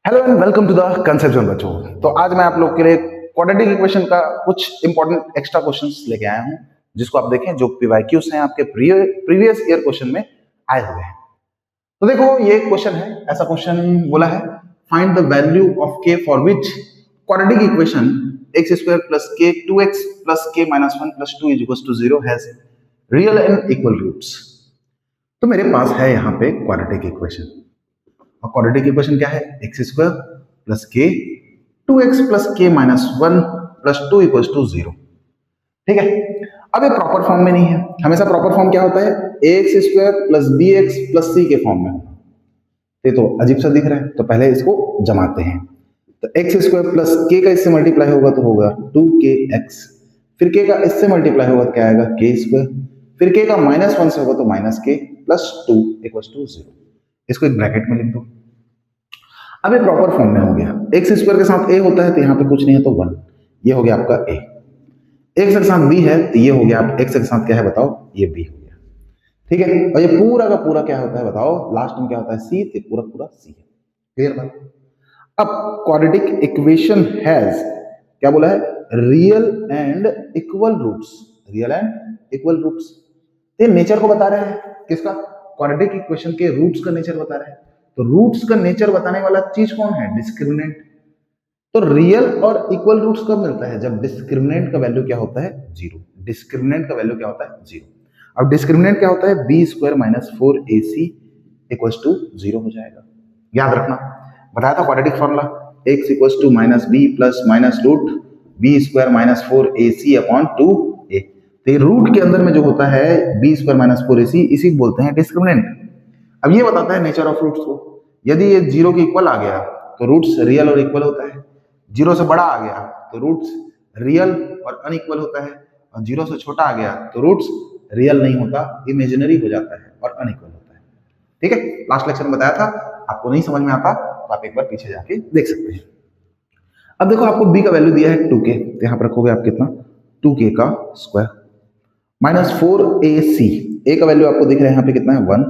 Hello and welcome to the conception बच्चों। तो आज मैं आप लोग के लिए क्वाड्रेटिक इक्वेशन का कुछ इंपॉर्टेंट एक्स्ट्रा क्वेश्चंस लेके आया हूं, जिसको आप देखें जो पीवाईक्यूज हैं आपके प्रीवियस ईयर क्वेश्चन में आए हुए हैं। तो देखो ये क्वेश्चन है, ऐसा क्वेश्चन बोला है find the value of k for which quadratic equation x square plus k 2x plus k minus 1 plus 2 is equal to 0 has real and equal roots. तो मेरे पास है यहाँ पे क्वाड्रेटिक इक्वेशन, और क्वाड्रेटिक इक्वेशन क्या है? X square plus k 2x plus k minus 1 plus 2 equal to 0। ठीक है, अब ये प्रॉपर फॉर्म में नहीं है। हमेशा प्रॉपर फॉर्म क्या होता है? ax square plus bx plus c के फॉर्म में। ये तो अजीब सा दिख रहा है, तो पहले इसको जमाते हैं। तो एक्स स्क्वायर प्लस के का इससे मल्टीप्लाई होगा तो होगा 2kx, फिर के का इससे मल्टीप्लाई होगा तो क्या आएगा? के स्क्वायर, फिर के का माइनस 1 से होगा तो minus k plus 2 equal to 0। इसको एक ब्रैकेट में लिख दो। अब ये प्रॉपर फॉर्म में हो गया। एक्स स्क्वायर के साथ a होता है तो यहाँ पे कुछ नहीं है तो 1, ये हो गया आपका a। एक्स के साथ b है तो ये हो गया, आप एक्स के साथ क्या है बताओ? ये b हो गया। ठीक है, और ये पूरा का पूरा क्या होता है बताओ? लास्ट में क्या होता है? c, तो पूरा पूरा c है। क्लियर बात? अब क्वाड्रेटिक इक्वेशन हैज क्या बोला है? Real and equal roots. Real and equal roots, ये नेचर को बता रहे हैं। किसका? क्वाड्रेटिक इक्वेशन के रूट्स का नेचर बता रहे हैं। तो रूट्स का नेचर बताने वाला चीज कौन है? डिस्क्रिमिनेंट। तो रियल और इक्वल रूट्स कब मिलता है? जब डिस्क्रिमिनेंट का वैल्यू क्या होता है? 0। डिस्क्रिमिनेंट का वैल्यू क्या होता है? 0। अब डिस्क्रिमिनेंट क्या होता है? B square minus 4ac equals to 0 हो जाएगा। याद रखना, बताया था quadratic formula, x equals to minus b plus minus root b square minus 4ac upon 2a। तो ये रूट के अंदर में जो होता है बी स्क्वायर माइनस 4ac, इसी को बोलते हैं डिस्क्रिमिनेंट। अब ये बताता है नेचर ऑफ रूट्स को। यदि ये 0 के इक्वल आ गया तो रूट्स रियल और इक्वल होता है। 0 से बड़ा आ गया तो रूट्स रियल और अनइक्वल होता है, और 0 से छोटा आ गया तो रूट्स रियल नहीं होता, इमेजिनरी हो जाता है और अनइक्वल होता है। ठीक है, लास्ट लेक्चर में बताया था। आपको नहीं समझ में आता तो आप एक बार पीछे जाके देख सकते हैं। अब देखो, आपको b का वैल्यू दिया है 2k, तो यहां पर रखोगे आप कितना? 2k का स्क्वायर माइनस 4ac। a का वैल्यू आपको दिख रहा है यहाँ पे कितना है? 1,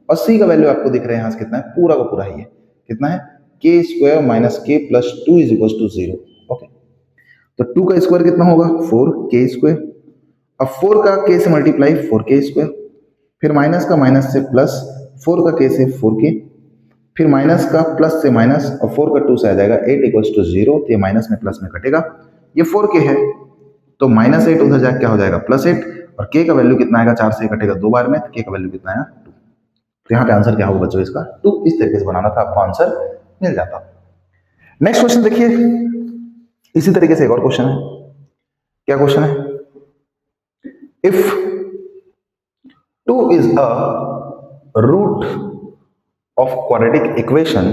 और c का वैल्यू आपको दिख रहा है यहाँ से कितना है? पूरा का पूरा ही है। कितना है? k square minus k plus 2 is equal to 0। Okay, तो 2 का स्क्वायर कितना होगा? 4k square. अब 4 का k से मल्टीप्लाई 4k स्क्वायर, फिर माइनस का माइनस से प्लस, 4 का k से 4k, फिर माइनस का प्लस से माइनस, और 4 का 2 से आ जाएगा 8 इक्वल टू 0। तो ये माइनस में प्लस में कटेगा, ये 4k है तो माइनस 8 उधर जाके क्या हो जाएगा? प्लस 8, और k का वैल्यू कितना आएगा? 4 से कटेगा 2 बार में, तो k का वैल्यू कितना आया? 2। तो यहाँ पे आंसर क्या होगा बच्चों? इसका 2। इस तरीके से बनाना था, आपको आंसर मिल जाता। नेक्स्ट क्वेश्चन देखिए, इसी तरीके से एक और क्वेश्चन है। क्या क्वेश्चन है? If 2 is a root of quadratic equation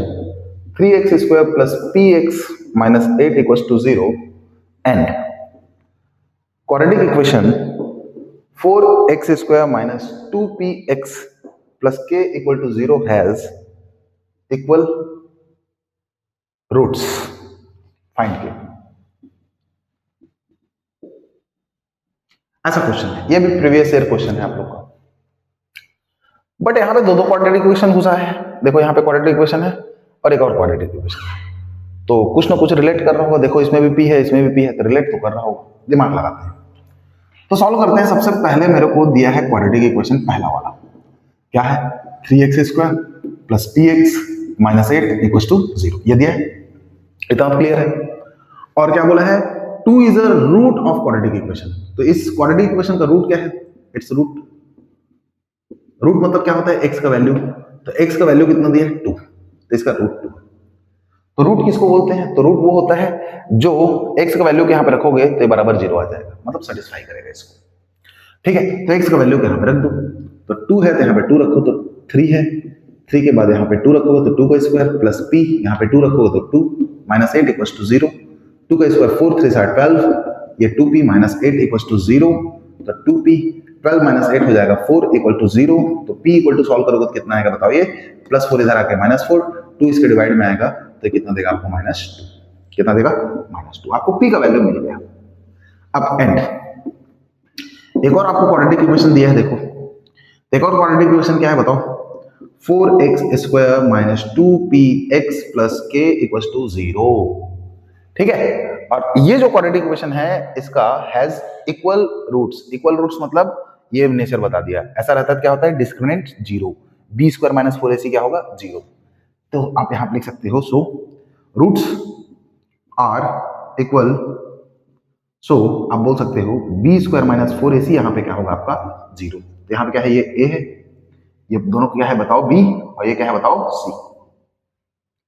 3x square plus px minus 8 equal to 0 and quadratic equation 4x square minus 2px plus k equal to 0 has equal roots, find k. ऐसा question है, ये भी previous year question है आप लोग का। But यहां पे दो क्वाड्रेटिक इक्वेशन घुसा है। देखो, यहाँ पे क्वाड्रेटिक इक्वेशन है और एक और क्वाड्रेटिक इक्वेशन है, तो कुछ ना कुछ रिलेट कर रहा होगा। देखो, इसमें भी p है, इसमें भी p है, तो रिलेट तो कर रहा होगा। दिमाग लगाते हैं तो सॉल्व करते हैं। सबसे पहले मेरे को दिया है क्वाड्रेटिक इक्वेशन पहला वाला, क्या है? 3x square plus px minus 8 equal to 0, ये दिया है। इतना क्लियर है। और क्या बोला है? 2 is a root of quadratic equation. तो इस क्वाड्रेटिक इक्वेशन का रूट क्या है? It's root. रूट मतलब क्या होता है? x का वैल्यू। तो x का वैल्यू कितना दिया है? 2, तो इसका रूट 2। तो रूट किसको बोलते हैं? तो रूट वो होता है जो x का वैल्यू के यहाँ पे रखोगे तो ये बराबर 0 आ जाएगा, मतलब सेटिस्फाई करेगा इसको। ठीक है, तो x का वैल्यू यहाँ पे रख दो। तो 2 है तो यहाँ पे 2 रखो तो 3 है, 3 के बाद यहाँ पे 2 रखोगे तो 2 का स्क्वायर प्लस p, यहाँ पे 2 रखोगे तो 2 माइनस 8 इक्वल टू 0। 2 का स्क्वायर 4, 3 से 12, ये 2p माइनस 8 इक्वल टू 0। तो 2p 12 माइनस 8 हो जाएगा 4 इक्वल टू 0। तो p इक्वल टू सॉल्व करोगे तो कितना आएगा बताओ? ये प्लस 4 इधर आके माइनस 4, 2 इसके डिवाइड में आएगा तो कितना देगा आपको? माइनस 2। कितना देगा? माइनस 2। आपको p का वैल्यू मिल गया। अब एंड एक और आपको क्वाड्रेटिक इक्वेशन दिया है। देखो, एक और क्वाड्रेटिक इक्वेशन क्या है बताओ? 4x² minus 2px plus k equal to 0। ठीक है, और ये जो क्वाड्रेटिक इक्वेशन है इसका has equal roots. Equal roots मतलब ये नेचर बता दिया। ऐसा रहता है क्या होता है, discriminant zero. b² minus 4ac क्या होगा, जीरो। तो आप यहां पर लिख सकते हो सो रूट्स आर इक्वल, सो आप बोल सकते हो b² माइनस 4ac यहां पे क्या होगा आपका जीरो। तो यहां पे क्या है, ये a है, ये दोनों क्या है बताओ b, और ये क्या है बताओ c।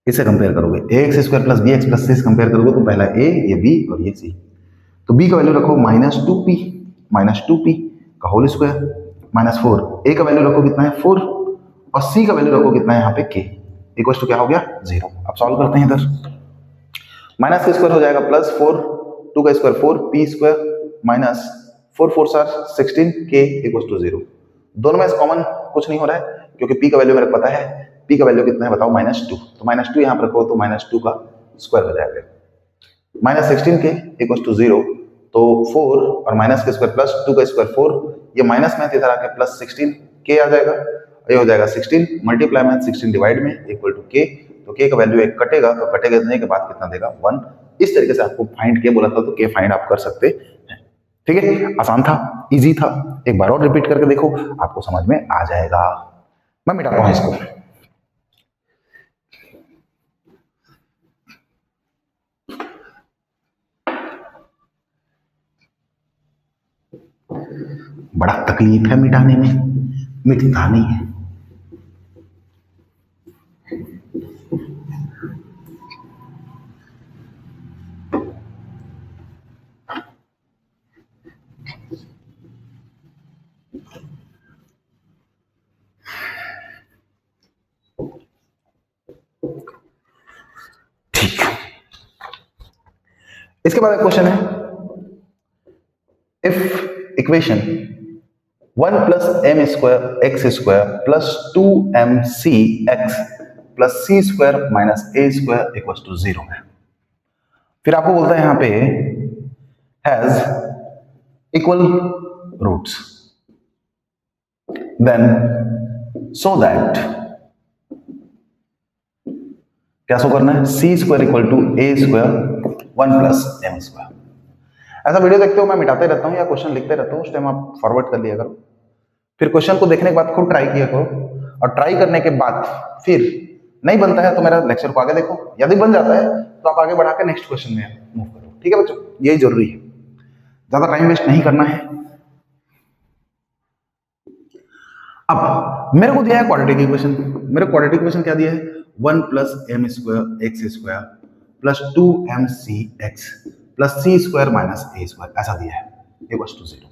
इसे कंपेयर करोगे ax² plus bx plus c compare करोगे तो पहला a, ये b और ये c। तो b का वैल्यू रखो माइनस टू पी का होल स्क्वायर माइनस 4, a का वैल्यू रखो कितना है 4, और c का वैल्यू रखो कितना है यहाँ पे k इक्वल टू क्या हो गया 0। अब सॉल्व करते हैं इधर, माइनस का स्क्वायर हो जाएगा प्लस 4, 2 का square 4, p² minus 4 4 16 k equal to 0। दोनों में कॉमन कुछ नहीं हो रहा है क्योंकि p का वैल्यू मेरे को पता है, p का वैल्यू कितना है बताओ -2। तो -2 यहाँ पर रखो तो -2 का स्क्वायर हो जाएगा, माइनस 16 k इक्वल टू 0। तो 4 और माइनस का स्क्वायर प्लस 2 का स्क्वायर 4, ये माइनस में इधर आके प्लस 16 k आ जाएगा, ये हो जाएगा 16 मल्टीप्लाई में 16 डिवाइड में इक्वल टू k। तो k का वैल्यू एक कटेगा, तो कटेगा के बाद कितना देगा 1। इस तरीके से आपको फाइंड के बोला था तो k फाइंड आप कर सकते हैं। ठीक है, आसान था, इजी था, एक बार और रिपीट करके देखो आपको समझ में आ जाएगा। मैं मिटाता हूं इसको। बड़ा तकलीफ है मिटाने में, मिटता नहीं है। ठीक, इसके बाद एक क्वेश्चन है, if equation 1 plus m square x square plus 2mc x plus c square minus a square equal to 0 है। फिर आपको बोलता है यहां पे has equal roots, then so that क्या सो करना है, c square equal to a square 1 plus m square. ऐसा वीडियो देखते हो मैं मिटाते रहता हूं या क्वेश्चन लिखते रहता हूं, उस टाइम आप फॉरवर्ड कर लिया करो, फिर क्वेश्चन को देखने के बाद खुद ट्राई किया करो, और ट्राई करने के बाद फिर नहीं बनता है तो मेरा लेक्चर को आगे देखो, यदि बन जाता है तो आप आगे बढ़ा के नेक्स्ट क्वेश्चन में मूव करो। ठीक है बच्चों, यही जरूरी है, ज्यादा टाइम वेस्ट नहीं करना है। अब मेरे को दिया है क्वाड्रेटिक इक्वेशन, मेरे क्वाड्रेटिक इक्वेशन क्या दिया है, 1 plus m square x square plus 2mc x plus c square minus a square, ऐसा दिया है इक्वल टू 0।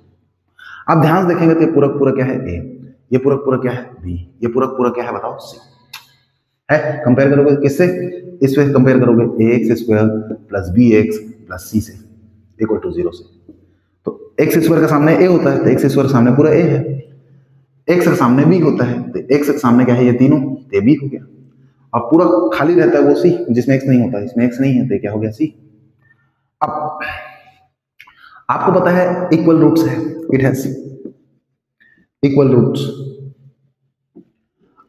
आप ध्यान से देखेंगे तो ये पूरक पूरक क्या है a, ये पूरक पूरक क्या है b, ये पूरक पूरक क्या है बताओ c है। कंपेयर करोगे किससे, इससे कंपेयर करोगे ax square plus bx plus c से इक्वल टू 0 से। तो x स्क्वायर का सामने a होता है तो x स्क्वायर सामने पूरा a है, x के सामने b होता है तो x के सामने क्या है ये तीनों, तो b हो गया। अब पूरा खाली रहता है वो c जिसमें x नहीं होता, इसमें x नहीं है तो क्या हो गया c। अब आपको पता है इक्वल रूट्स है, इट हैज इक्वल रूट्स।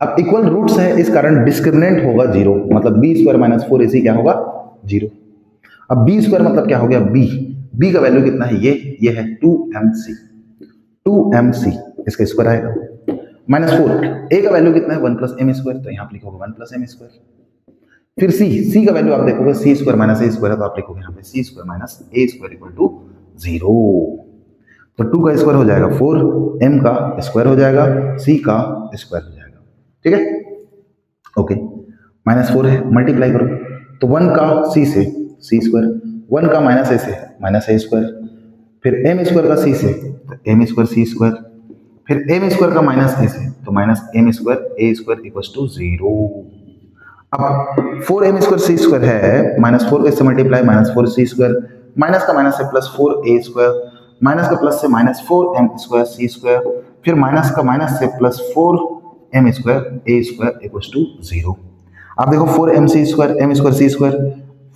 अब इक्वल रूट्स है इस कारण डिस्क्रिमिनेंट होगा 0, मतलब b स्क्वायर माइनस 4ac क्या होगा 0। अब b स्क्वायर मतलब क्या हो गया b का वैल्यू कितना है, ये है 2mc, इसका स्क्वायर आएगा माइनस 4, a का वैल्यू कितना है 1 प्लस m स्क्वायर, तो यहाँ पे लिखोगे 1 प्लस m स्क्वायर। फिर c का वैल्यू आप देखोगे c square minus a square है तो आप लिखोगे यहाँ पे c square minus a square equal to 0। तो 2 का स्क्वायर हो जाएगा 4, m का स्क्वायर हो जाएगा, c का स्क्वायर हो जाएगा। ठीक है, ओके, माइनस 4 है, मल्टीप्लाई करो तो 1 का c से c स्क्वायर, 1 का माइनस a से माइनस a स्क्वायर, फिर m स्क्वायर का c से तो m स्क्वायर c स्क्वायर, फिर m स्क्वायर का माइनस a से तो minus m square a square equal to 0। अब 4m स्क्वायर c स्क्वायर है, माइनस 4 इससे multiply minus 4c square, minus का माइनस से प्लस 4a स्क्वायर, माइनस का प्लस से minus 4m square c square, फिर माइनस का माइनस से plus 4m square a square equal to 0। आप देखो 4m c square m square c square,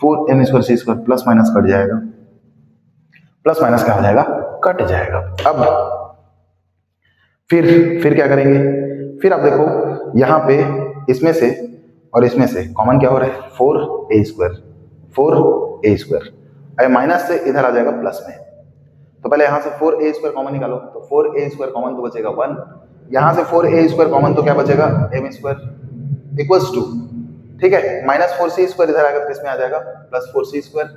4m square c square plus minus cut जाएगा, plus minus क्या हो जाएगा, कट जाएगा। अब फिर क्या करेंगे, फिर आप देखो यहाँ पे इसमें से और इसमें से कॉमन क्या हो रहा है, 4a², 4a²। अरे माइनस से इधर आ जाएगा प्लस में, तो पहले यहाँ से 4a² कॉमन निकालो, तो 4a² कॉमन तो बचेगा 1, यहाँ से 4a² कॉमन तो क्या बचेगा m² इक्वल्स टू, ठीक है, -4c² इधर आएगा तो किसमें आ जाएगा, +4c²।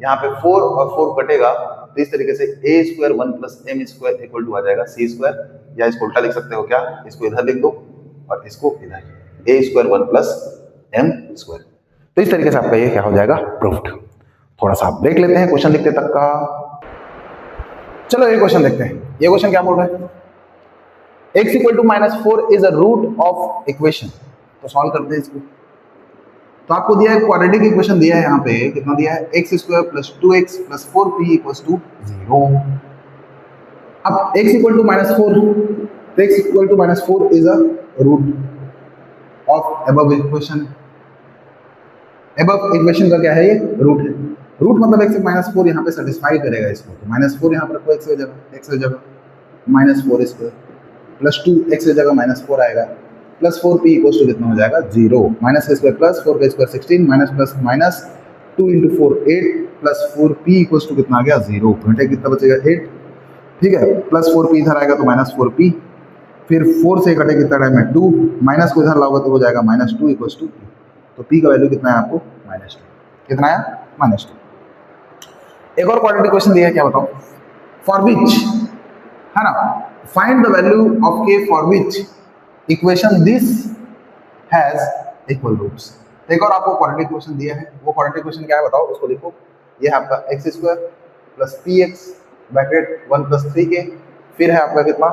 यहाँ पे 4 और 4 कटेगा, तो इस तरीके से a² 1 + m² इक्वल टू आ जाएगा c², या इसको उल्टा लिख सकते हो क्या, इसको इधर लिख दो और इसको इधर, a² 1 + m²। तो इस तरीके से आपका ये क्या हो जाएगा, प्रूव्ड। थोड़ा सा आप देख लेते हैं क्वेश्चन लिखते तक का। चलो ये क्वेश्चन देखते हैं। ये क्वेश्चन क्या बोल रहा है, x = -4 is a root of equation. तो सॉल्व करते हैं इसको। तो आपको दिया है क्वाड्रेटिक इक्वेशन दिया है, यहाँ पे कितना दिया है, x² + 2x + 4p = 0। अब x = -4, तो x = -4 is a root of above equation. Above equation का क्या है, ये रूट है। रूट मतलब x से -4 यहाँ पे सेटिस्फाई करेगा इसको, तो -4 यहाँ पर रखो, x की जगह -4² + 2 x की जगह -4 आएगा, + 4p = कितना हो जाएगा, 0। -k² + 4k² 16 -+ 2 × 4 8 + 4p = कितना आ गया, 0। घंटे कितना बचेगा, 8, ठीक है। +4p इधर आएगा तो -4p, फिर 4 से घटे कितना टाइम है, 2, माइनस को इधर लाओगे तो हो जाएगा -2 = 2। तो p का वैल्यू कितना है आपको, -2। कितना है, -2। एक और क्वाड्रेटिक क्वेश्चन दिया है, क्या बताओ, फॉर विच, है ना, find the value of k for which equation this has equal roots. एक और आपको क्वाड्रेटिक क्वेश्चन दिया है, वो क्वाड्रेटिक क्वेश्चन क्या है बताओ, उसको लिखो। ये है आपका x² + px ब्रैकेट 1 + 3k, फिर है आपका कितना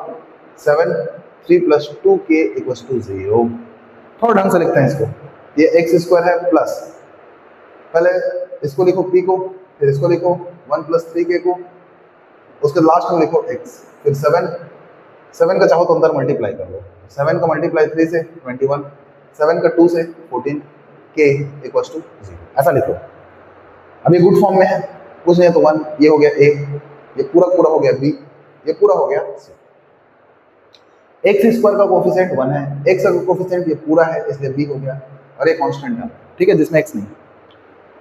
7, 3 + 2k = 0। थोड़ा ढंग से लिखते हैं इसको। ये x² है प्लस, पहले इसको लिखो p को, फिर इसको लिखो 1 + 3k को, उसके लास्ट में लिखो x, फिर 7 का चाहो तो अंदर मल्टीप्लाई कर लो, 7 का मल्टीप्लाई 3 से 21, 7 का 2 से 14, k = 0, ऐसा लिखो। अब ये गुड फॉर्म में है, कुछ नहीं तो 1, ये हो गया a, ये पूरा हो गया b, ये पूरा हो गया c। x² का कोफिशिएंट 1 है, x का कोफिशिएंट ये पूरा है इसलिए b हो गया, और ये कांस्टेंट है, ठीक है, जिसमें x नहीं।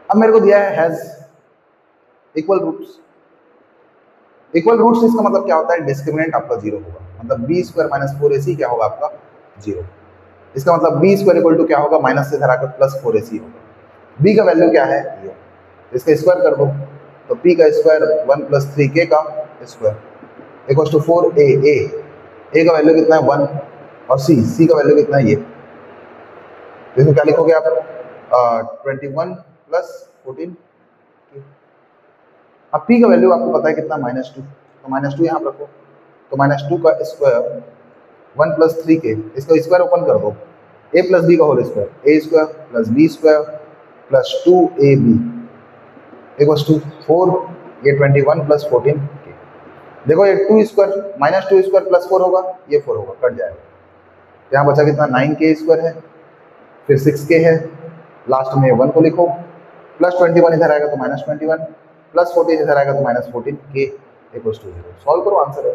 अब मेरे को दिया है has equal roots. Equal roots इसका मतलब क्या होता है, डिस्क्रिमिनेंट आपका 0 होगा, मतलब b² - 4ac क्या होगा आपका 0। इसका मतलब b² = क्या होगा, माइनस से इधर आकर +4ac होगा। b का वैल्यू क्या है, ये, इसका स्क्वायर कर दो, तो p का स्क्वायर 1 + 3k का स्क्वायर = 4a। a का वैल्यू कितना है 1, और c का वैल्यू कितना है ये, तो इसको क्या लिखोगे आप 21 + 14। अब p का वैल्यू आपको पता है कितना, -2, तो -2 यहाँ रखो, तो -2 का स्क्वायर 1 + 3k, इसका स्क्वायर ओपन कर दो, a + b का whole square, a² + b² + 2ab = 4, ये 21 + 14k। देखो ये 2² -2² + 4 होगा, ये 4 होगा, कट जाएगा, यहाँ बचा कितना 9k² है, फिर 6k है, लास्ट में 1 को लिखो, +21 इधर आएगा तो -21, +14 इधर आएगा तो -14, k = 0। सॉल्व करो, आंसर है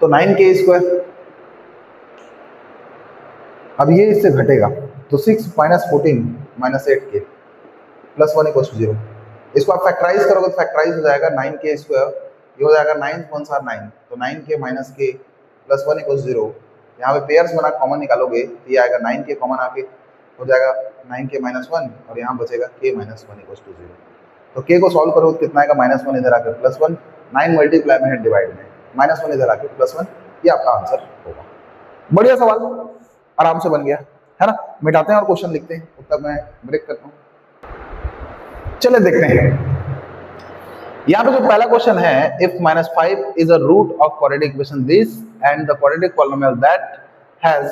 तो 9k²। अब ये इससे घटेगा तो 6 - 14 - 8k + 1 = 0। इसको आप फैक्टराइज करोगे तो फैक्टराइज हो जाएगा 9k², ये हो जाएगा 9 × 1 = 9, तो 9k - k + 1 = 0। यहाँ पे पेयर्स बना कॉमन निकालोगे तो ये आएगा 9k कॉमन आके हो जाएगा 9k - 1, और यहाँ बचेगा k - 1 = 0। तो k को सॉल्व करो तो कितना आएगा, -1 इधर आकर +1, 9 मल्टीप्लाई में है डिवाइड में, -1 इधर आकर +1, ये आपका आंसर होगा। बढ़िया सवाल, आराम से बन गया, है ना। मिटाते हैं और क्वेश्चन लिखते हैं, तब तक मैं ब्रेक करता हूँ। चलिए देखते हैं, यहाँ पे जो पहला क्वेश्चन है, if -5 is a root of quadratic equation this and the quadratic polynomial that has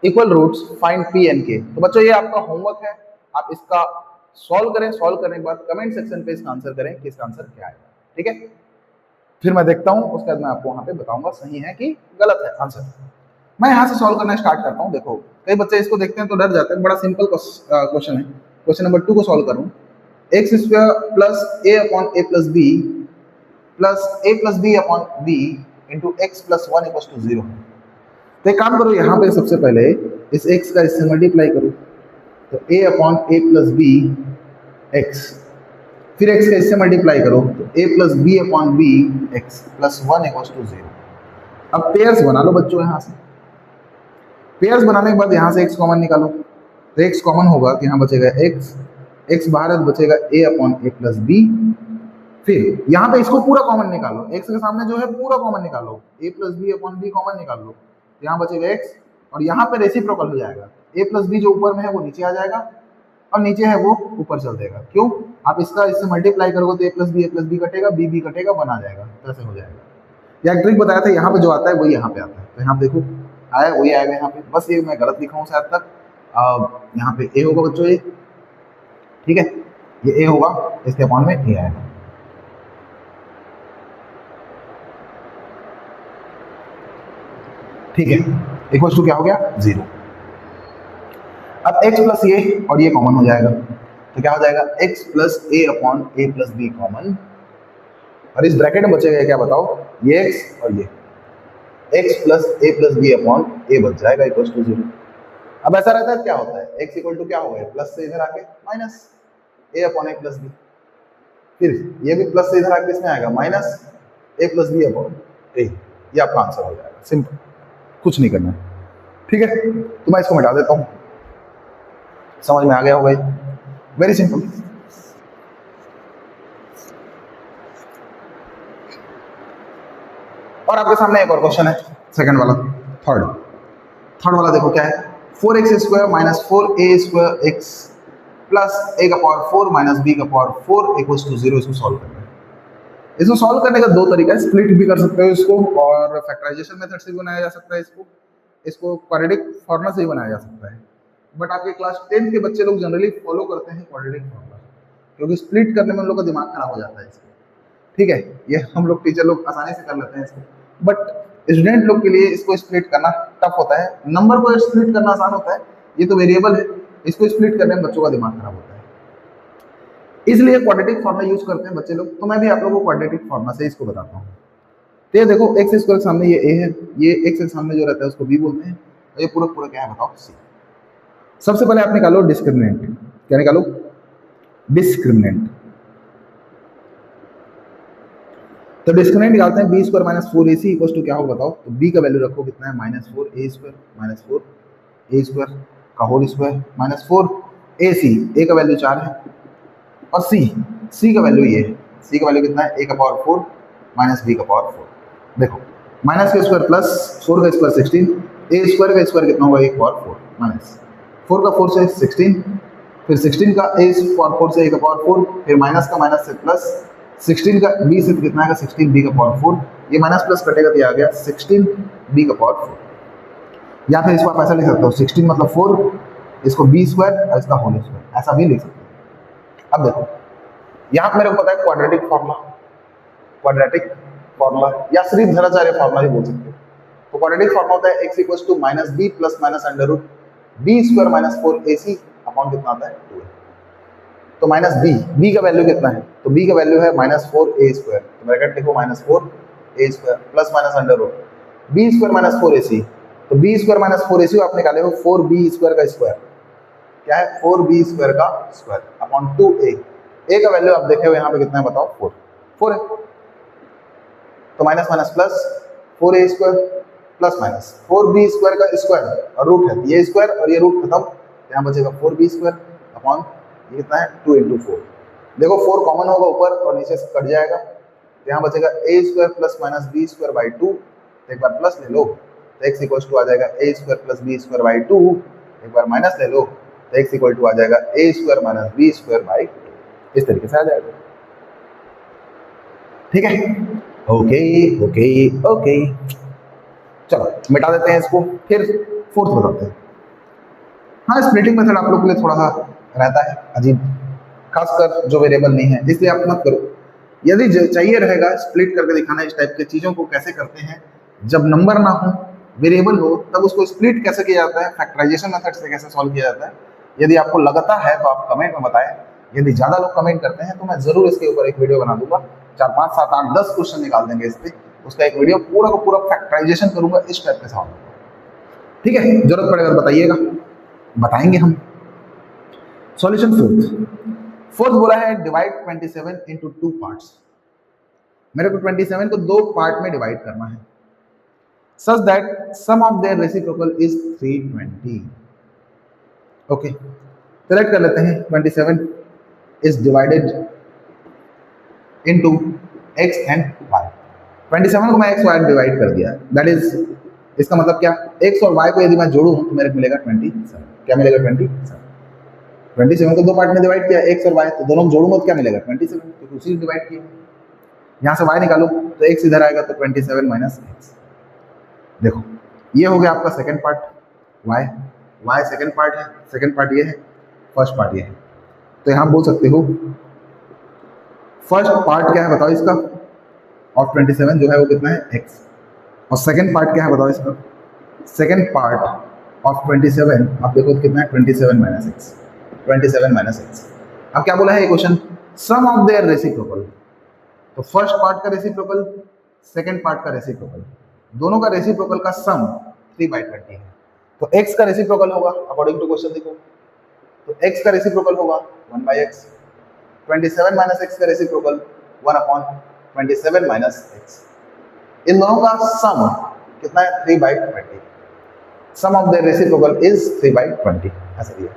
equal roots, find p and k। तो बच्चों ये आपका होमवर्क है, आप इसका सॉल्व करें, सॉल्व करने के बाद कमेंट सेक्शन पे इसका आंसर करें कि इसका आंसर क्या है, ठीक है। फिर मैं देखता हूँ, उसके बाद मैं आपको वहां पे बताऊंगा सही है कि गलत है आंसर। मैं यहाँ से सॉल्व करना स्टार्ट करता हूँ। देखो कई बच्चे इसको देखते हैं तो डर जाते हैं, बड़ा सिंपल क्वेश्चन है। क्वेश्चन नंबर 2 को सॉल्व करूँ, x² + a/a + b + a + b/b × x + 1 = 0। तो एक काम करो, यहाँ पे सबसे पहले इस x का इससे मल्टीप्लाई करो, तो a upon a plus b x, फिर x का इससे मल्टीप्लाई करो तो a plus b upon b x plus 1 equals to 0। अब पेयर्स बना लो बच्चों, यहाँ से पेयर्स बनाने के बाद यहाँ से x कॉमन निकालो, तो x कॉमन होगा कि यहाँ बचेगा x बाहर बचेगा a upon a plus b, फिर यहाँ पे इसको पूरा कॉमन निकालो, x के सामने जो है पूरा कॉमन निकालो, a plus b upon b common निकाल लो, तो यहाँ बचेगा x और यहाँ पे रेसिप्रोकल हो जाएगा, a प्लस बी जो ऊपर में है वो नीचे आ जाएगा और नीचे है वो ऊपर चल देगा। क्यों? आप इसका इससे मल्टीप्लाई करोगे तो a प्लस बी कटेगा, b कटेगा, 1 आ जाएगा, तो ऐसे हो जाएगा। या एक ट्रिक बताया था, यहाँ पे जो आता है वही यहाँ पे आता है, तो यहाँ पे देखो आया वही आएगा यहाँ पे, बस ये मैं गलत लिखा हूँ शायद तक, यहाँ पे a होगा बच्चों, ये ठीक है, ये a होगा, इसके अपॉन में a आएगा। ठीक है, इक्वल्स टू क्या हो गया 0। अब x प्लस ये और ये कॉमन हो जाएगा, तो क्या हो जाएगा x plus A upon a plus B common, और इस ब्रैकेट में बचेगा क्या बताओ, ये x और ये x प्लस ए प्लस बी अपॉन ए बच जाएगा इक्वल्स टू 0। अब ऐसा रहता है क्या होता है, x इक्वल टू क्या हो गया, प्लस से इधर आके minus A upon a plus b, फिर ये भी प्लस से इधर आके इसमें आएगा माइनस ए प्लस बी अपॉन ए, ये आपका आंसर हो जाएगा, सिंपल, कुछ नहीं करना। ठीक है, तो मैं इसको मिटा देता हूं, समझ में आ गया होगा, वेरी सिंपल। और आपके सामने एक और क्वेश्चन है, सेकंड वाला, थर्ड वाला देखो क्या है, 4x square minus 4a square x plus a का पावर 4 माइनस b का पावर 4 इक्वल्स टू 0। इसको सॉल्व करना है। इसको सॉल्व करने का दो तरीका है, स्प्लिट भी कर सकते हो इसको, और फैक्टराइजेशन मेथड से भी बनाया जा सकता है इसको क्वाड्रेटिक फॉर्मूला से ही बनाया जा सकता है। बट आपके क्लास 10 के बच्चे लोग जनरली फॉलो करते हैं क्वाड्रेटिक फॉर्मूला, क्योंकि स्प्लिट करने में उन लोग का दिमाग खराब हो जाता है इसको। ठीक है, ये हम लोग टीचर लोग आसानी से कर लेते हैं इसको, बट स्टूडेंट लोग के लिए इसको स्प्लिट करना टफ होता है। नंबर को स्प्लिट करना आसान होता है, ये तो वेरिएबल है, इसको स्प्लिट करने में बच्चों का दिमाग खराब होता है, इसलिए क्वाड्रेटिक फॉर्मूला यूज करते हैं बच्चे लोग। तो मैं भी आप लोगों को क्वाड्रेटिक फॉर्मूला से इसको बताता हूँ। तो ये देखो, एक्स स्क्वायर के सामने ये ए है, ये एक्स के सामने जो रहता है उसको बी बोलते हैं, और ये पूरा क्या है बताओ, सी। सबसे पहले आप निकालो डिस्क्रिमिनेंट, क्या निकालो, डिस्क्रिमिनेंट। तो डिस्क्रिमिनेंट निकालते हैं, b square minus 4ac equals to क्या होगा बताओ, तो बी का वैल्यू रखो कितना है, minus 4a square minus 4a square का whole square minus 4ac, a का वैल्यू 4 है, और c का वैल्यू ये है, c का वैल्यू कितना है, a का पावर 4 माइनस b का पावर 4। देखो माइनस का स्क्वायर प्लस 4 का स्क्वायर 16, a स्क्वायर का स्क्वायर कितना होगा, a पावर 4 माइनस 4 का 4 से 16, फिर 16 का a पावर 4 से a का पावर 4, फिर माइनस का माइनस से प्लस 16 का b से कितना है 16 b का पावर 4, ये माइनस प्लस कटेगा तो ये आ गया 16 b का पावर 4। या फिर इसको आप ऐसा लिख सकते हो, 16 मतलब 4, इसको b स्क्वायर और इसका होल स्क्वायर, ऐसा भी लिख सकते हो। अब देखो यहाँ पे मेरे को पता है क्वाड्रेटिक फॉर्मूला या श्रीधराचार्य फॉर्मूला भी बोल सकते हो। तो क्वाड्रेटिक फॉर्मूला होता है x equals to minus b plus minus under root b square minus 4ac upon कितना आता है 2। तो माइनस बी का वैल्यू कितना है, तो b का वैल्यू है माइनस 4a स्क्वायर, तो ब्रैकेट देखो minus 4a square plus minus under root b square minus 4ac, तो बी स्क्वायर माइनस 4ac आप निकाले हो 4b स्क्वायर का स्क्वायर, क्या है 4b स्क्वायर का स्क्वायर अपॉन 2a। a का वैल्यू आप देखे हो यहाँ पे कितना है बताओ, 4 है, तो minus minus plus 4a square plus minus 4b square का स्क्वायर और रूट है, ये स्क्वायर और ये रूट खत्म, यहाँ बचेगा 4b स्क्वायर अपॉन ये कितना है 2 इंटू 4। देखो 4 कॉमन होगा ऊपर और नीचे से कट जाएगा, तो यहाँ बचेगा a square plus minus b square by 2, एक बार प्लस ले लो तो x इक्वल टू आ जाएगा a square plus b square by 2, एक बार माइनस ले लो तो x इक्वल टू आ जाएगा a square minus b square by 2। इस तरीके से आ जाएगा। ठीक है, ओके, चलो मिटा देते हैं इसको, फिर फोर्थ बताते हैं। हाँ, स्प्लिटिंग मेथड आप लोग के लिए थोड़ा सा रहता है अजीब, खासकर जो वेरिएबल नहीं है, इसलिए आप मत करो। यदि चाहिए रहेगा स्प्लिट करके दिखाना इस टाइप के चीज़ों को कैसे करते हैं, जब नंबर ना हो वेरिएबल हो तब उसको स्प्लिट कैसे किया जाता है, फैक्टराइजेशन मेथड से कैसे सॉल्व किया जाता है, यदि आपको लगता है तो आप कमेंट में बताएं। यदि ज़्यादा लोग कमेंट करते हैं तो मैं ज़रूर इसके ऊपर एक वीडियो बना दूंगा, 4, 5, 7, 8, 10 क्वेश्चन निकाल देंगे इस पर, उसका एक वीडियो पूरा का पूरा फैक्टराइजेशन करूंगा इस टाइप के सॉल्व। ठीक है, जरूरत पड़ेगा तो बताइएगा, बताएंगे हम। सॉल्यूशन फोर्थ बोला है डिवाइड 27 इंटू 2 पार्ट्स। मेरे को 27 को 2 पार्ट में डिवाइड करना है, such that sum of their reciprocal is 320। Okay, select कर लेते हैं 27 is divided into x and y। 27 को मैं x y डिवाइड कर दिया, दैट इज, इसका मतलब क्या, x और y को यदि मैं जोड़ूं तो मेरे को मिलेगा 27। क्या मिलेगा? 27। 27 को 2 पार्ट में डिवाइड किया, x और y, तो दोनों को जोड़ूंगा तो क्या मिलेगा? 27, क्योंकि उसी डिवाइड किया। यहाँ से y निकालो तो x इधर आएगा तो 27 माइनस x। देखो ये हो गया आपका second part, y second part है, सेकंड पार्ट ये है, फर्स्ट पार्ट ये है। तो यहाँ बोल सकते हो फर्स्ट पार्ट क्या है बताओ इसका, और 27 जो है वो कितना है? x। और सेकंड पार्ट क्या है बताओ इसका, सेकंड पार्ट ऑफ 27 आप देखो तो कितना है? 27 माइनस एक्स। 27 minus x. अब क्या बोला है ये question? Sum of their reciprocal. तो फर्स्ट पार्ट का रेसिप्रोकल, सेकंड पार्ट का रेसिप्रोकल, दोनों का रेसिप्रोकल का सम 3/20 है। तो x का रेसिप्रोकल होगा अकॉर्डिंग टू क्वेश्चन, देखो तो x का रेसिप्रोकल होगा 1/x। 27 माइनस x का रेसिप्रोकल 1/27 माइनस x। इन दोनों का सम कितना है? 3/20। सम ऑफ देयर रेसिप्रोकल इज 3/20। ऐसा दिया।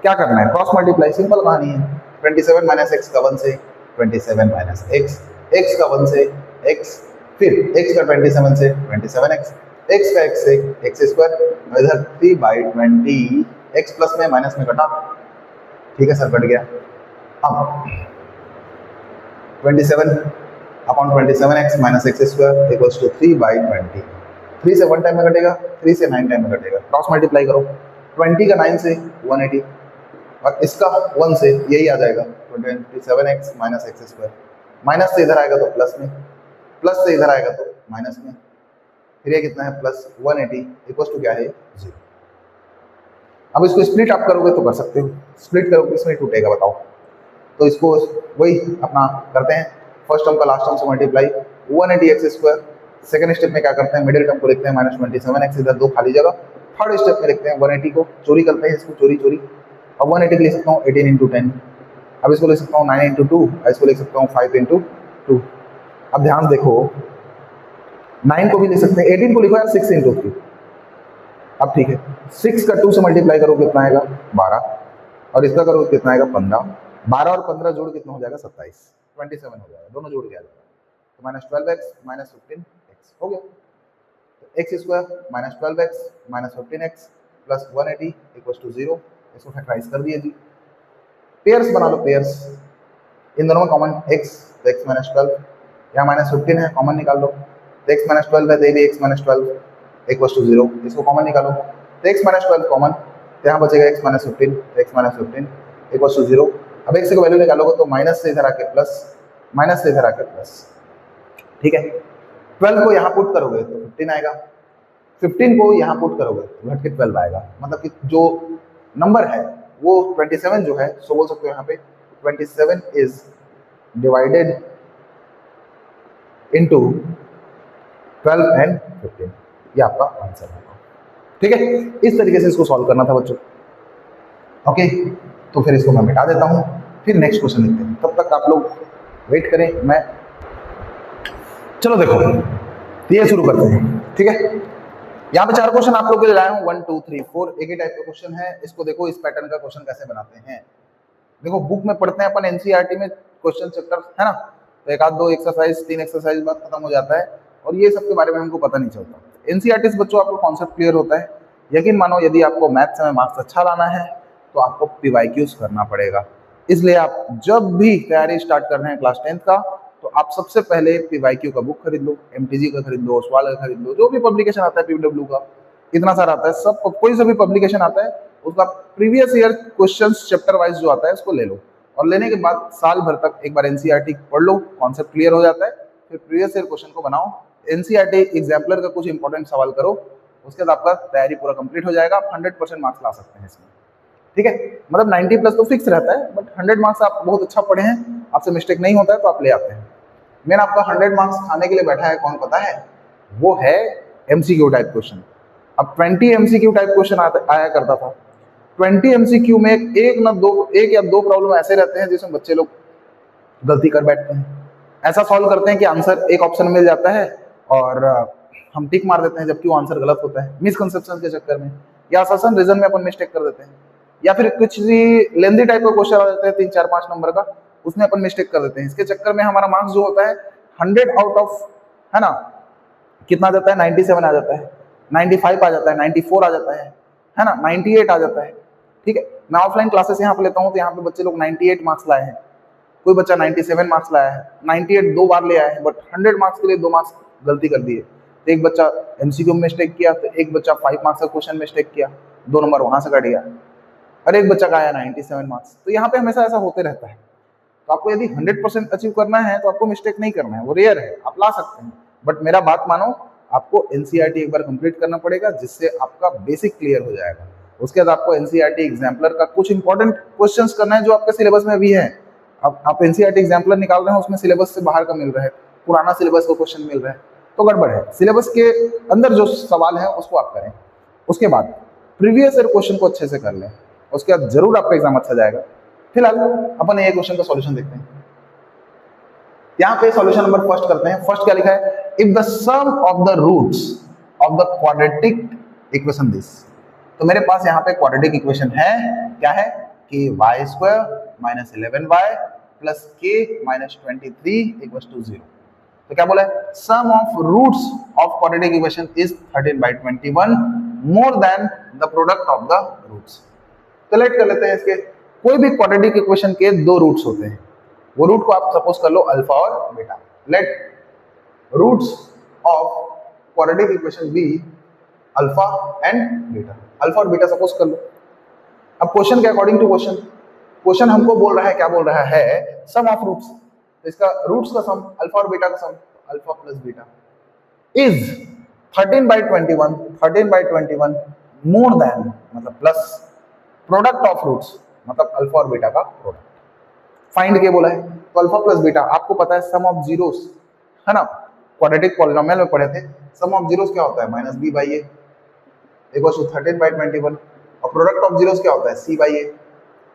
क्या करना है? क्रॉस मल्टीप्लाई, सिंपल कहानी है। 27 माइनस x का 1 से 27 माइनस x, x का 1 से x, फिर x का 27 से 27x, x का x से x स्क्वायर, इधर 3/20, x प्लस में माइनस में कटा, ठीक है सर, कट गया। अब 27/27x minus x square equals to 3/20। 3 से 1 टाइम में कटेगा, 3 से 9 टाइम में कटेगा। क्रॉस मल्टीप्लाई करो, 20 का 9 से 180, और इसका 1 से यही आ जाएगा 27x minus x square. Minus से इधर आएगा तो प्लस में, प्लस से इधर आएगा तो माइनस में, फिर ये कितना है? प्लस 180 इक्वल्स टू क्या है? 0। अब इसको स्प्लिट आप करोगे तो कर सकते हो, स्प्लिट करोगे इसमें टूटेगा, बताओ। तो इसको वही अपना करते हैं, फर्स्ट टर्म का लास्ट टर्म से multiply, 180x square. Second step में क्या करते हैं? मिडिल टर्म को लिखते हैं माइनस 27x, इधर 2 खाली जगह। थर्ड स्टेप में लिखते हैं 180 को, चोरी करते हैं इसको, चोरी। अब 180 लिख सकता हूँ 18 इंटू 10। अब इसको लिख सकता हूँ 9 इंटू 2, इसको लिख सकता हूँ 5 इंटू 2। अब ध्यान देखो, 9 को भी लिख सकते हैं, 18 को लिखो यार 6 इंटू 3। अब ठीक है, 6 का 2 से मल्टीप्लाई करो कितना आएगा? 12, और इसका करो कितना आएगा? 15। 12 और 15 जोड़ कितना हो जाएगा? 27। 27 हो जाएगा, दोनों जोड़ के आ जाएगा। तो माइनस 12x माइनस 15x हो गया। तो x square minus 12x minus 15x plus 180 equals to 0। इसको फैक्टराइज कर दिए जी, पेयर्स बना लो, पेयर्स। इन दोनों में कॉमन x, तो x माइनस 12, यहाँ माइनस 15 है, कॉमन निकाल लो। तो x माइनस 12 है, तो ये भी x माइनस 12 इक्वल्स टू 0। इसको कॉमन निकालो, तो x माइनस 12 कॉमन, तो यहाँ बचेगा x minus 15, x minus 15 equals to 0। अब x की वैल्यू निकालोगे तो माइनस से इधर आके प्लस, माइनस से इधर आके प्लस, ठीक है। 12 को यहाँ पुट करोगे तो 15 आएगा, 15 को यहाँ पुट करोगे तो घट के 12 आएगा। मतलब कि जो नंबर है वो 27 जो है, सो बोल सकते हो यहाँ पे 27 इज डिवाइडेड इनटू 12 एंड 15। ये आपका आंसर होगा, ठीक है। इस तरीके से इसको सॉल्व करना था बच्चों, ओके। तो फिर इसको मैं मिटा देता हूँ, फिर नेक्स्ट क्वेश्चन लिखते हैं। तब तक आप लोग वेट करें, मैं चलो देखो ये शुरू करते हैं, ठीक है। यहाँ पे 4 क्वेश्चन आप लोग के लिए लाया हूँ, 1 2 3 4, एक ही टाइप का क्वेश्चन है। इसको देखो, इस पैटर्न का क्वेश्चन कैसे बनाते हैं। देखो बुक में पढ़ते हैं अपन एनसीईआरटी में क्वेश्चन चैप्टर है ना, तो एक आध 2 एक्सरसाइज 3 एक्सरसाइज बाद खत्म हो जाता है, और ये सब के बारे में हमको पता नहीं चलता। एनसीईआरटी से बच्चों आपको कॉन्सेप्ट क्लियर होता है। यकीन मानो यदि आपको मैथ्स में मार्क्स अच्छा लाना है तो आपको पीवाईक्यूज करना पड़ेगा। इसलिए आप जब भी तैयारी स्टार्ट कर रहे हैं क्लास 10th का, तो आप सबसे पहले पीवाईक्यू का बुक खरीद लो, एमटीजी का खरीद लो, ओसवाल का खरीद लो, जो भी पब्लिकेशन आता है पीडब्ल्यू का, इतना सारा आता है, सब कोई सा भी पब्लिकेशन आता है उसका previous year questions chapter wise जो आता है उसको ले लो, और लेने के बाद साल भर तक एक बार एनसीईआरटी पढ़ लो, कॉन्सेप्ट क्लियर हो जाता है। फिर प्रीवियस ईयर क्वेश्चन को बनाओ, एनसीईआरटी एग्जाम्पलर का कुछ इंपॉर्टेंट सवाल करो, उसके बाद आपका तैयारी पूरा कंप्लीट हो जाएगा। आप 100% मार्क्स ला सकते हैं इसमें, ठीक है। मतलब 90 प्लस तो फिक्स रहता है, बट 100 मार्क्स आप बहुत अच्छा पढ़े हैं, आपसे मिस्टेक नहीं होता है तो आप ले आते हैं। मेन आपका 100 मार्क्स खाने के लिए बैठा है कौन पता है? वो है एमसीक्यू टाइप क्वेश्चन। अब 20 एमसीक्यू टाइप क्वेश्चन आया करता था। 20 एमसीक्यू में एक या दो प्रॉब्लम ऐसे रहते हैं जिसमें बच्चे लोग गलती कर बैठते हैं। ऐसा सॉल्व करते हैं कि आंसर एक ऑप्शन मिल जाता है और हम टिक मार देते हैं जबकि वो आंसर गलत होता है मिसकंसेप्शन के चक्कर में, या असर्शन रीजन में अपन मिस्टेक कर देते हैं, या फिर कुछ भी लेंदी टाइप का क्वेश्चन आ जाता है 3 4 5 नंबर का, उसमें अपन मिस्टेक कर देते हैं। इसके चक्कर में हमारा मार्क्स जो होता है 100 आउट ऑफ, है ना, कितना आ जाता है 97 आ जाता है, 95 आ जाता है, 94 आ जाता है ना, 98 आ जाता है। ठीक है, मैं ऑफलाइन क्लासेस यहाँ पे लेता हूँ तो यहाँ पे बच्चे लोग 98 मार्क्स लाए हैं, कोई बच्चा 97 मार्क्स लाया है, 98 दो बार ले आया है, बट 100 मार्क्स के लिए 2 मार्क्स गलती कर दिए। तो एक बच्चा एमसीक्यू में मिस्टेक किया, तो एक बच्चा 5 मार्क्स का क्वेश्चन मिस्टेक किया, 2 नंबर वहां से कट गया, और एक बच्चा का आया 97 मार्क्स। तो यहाँ पे हमेशा ऐसा होते रहता है। तो आपको यदि 100% अचीव करना है तो आपको मिस्टेक नहीं करना है, वो रेयर है, आप ला सकते हैं, बट मेरा बात मानो, आपको एनसीईआरटी एक बार कंप्लीट करना पड़ेगा जिससे आपका बेसिक क्लियर हो जाएगा। उसके बाद आपको एनसीईआरटी एग्जाम्पलर का कुछ इंपॉर्टेंट क्वेश्चंस करना है जो आपके सिलेबस में भी है। अब आप एनसीईआरटी एग्जाम्पलर निकाल रहे हैं, उसमें सिलेबस से बाहर का मिल रहा है, पुराना सिलेबस का क्वेश्चन मिल रहा है, तो गड़बड़ है। सिलेबस के अंदर जो सवाल है उसको आप करें, उसके बाद प्रीवियस ईयर क्वेश्चन को अच्छे से कर लें, उसके बाद जरूर आपका एग्जाम अच्छा जाएगा। फिलहाल अपन ये क्वेश्चन का सॉल्यूशन देखते हैं। यहाँ पे सॉल्यूशन नंबर फर्स्ट करते हैं। फर्स्ट क्या लिखा है, if the sum of the roots of the quadratic equation this. तो मेरे पास यहाँ पे क्वाड्रेटिक इक्वेशन है, क्या है कि y square minus 11y plus k minus 23 equals to 0। तो क्या बोला है, sum of roots of quadratic equation is 13/21 more than the product of the roots. तो लेट कर लेते हैं इसके, कोई भी क्वाड्रेटिक इक्वेशन के 2 रूट्स होते हैं, वो रूट को आप सपोज कर लो अल्फा और beta. Let roots of quadratic equation be alpha and beta, alpha और बीटा सपोज कर लो। अब क्वेश्चन के अकॉर्डिंग टू क्वेश्चन हमको बोल रहा है, क्या बोल रहा है, सम ऑफ रूट्स, इसका रूट्स का सम, अल्फा और बीटा का sum, alpha plus beta is 13/21 more than, मतलब प्लस प्रोडक्ट ऑफ रूट्स, मतलब अल्फा और बीटा का प्रोडक्ट। फाइंड के बोला है, तो अल्फा प्लस बीटा आपको पता है सम ऑफ जीरोस, है ना, क्वाड्रेटिक पॉलिनोमियल में पढ़े थे, सम ऑफ जीरोस क्या होता है minus b by a equals to 13/21, और प्रोडक्ट ऑफ जीरोस क्या होता है सी बाई ए।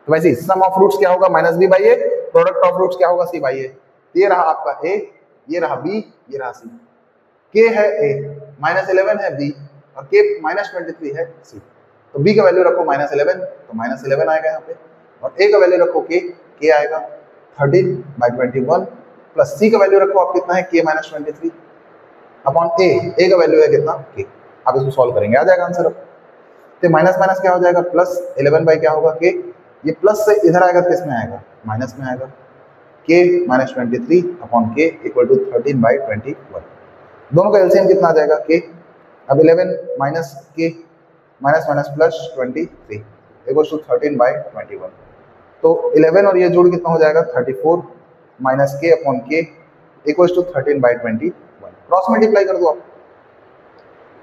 तो वैसे सम ऑफ रूट्स क्या होगा minus b by A, product of roots क्या होगा सी बाई ए। ये रहा आपका ए, ये रहा बी, ये रहा सी। के है ए, माइनस 11 है बी, और के माइनस 23 है सी। तो बी का वैल्यू रखो माइनस 11, तो माइनस 11 आएगा यहाँ पे, और ए का वैल्यू रखो के आएगा 13/21 प्लस सी का वैल्यू रखो आप कितना है के माइनस 23 अपॉन ए का वैल्यू है कितना के। आप इसको सॉल्व करेंगे आ जाएगा आंसर। अब तो माइनस माइनस क्या हो जाएगा प्लस, 11 बाई क्या होगा के, ये प्लस से इधर आएगा तो किस में आएगा माइनस में आएगा, के माइनस 23 अपॉन के इक्वल टू 13/21। दोनों का एलसीएम कितना आ जाएगा के। अब 11 minus k minus minus plus 23 equal to 13/21। तो 11 और ये जोड़ कितना हो जाएगा 34 माइनस के अपॉन के इक्वल टू 13/21। क्रॉस मल्टीप्लाई कर दो आप,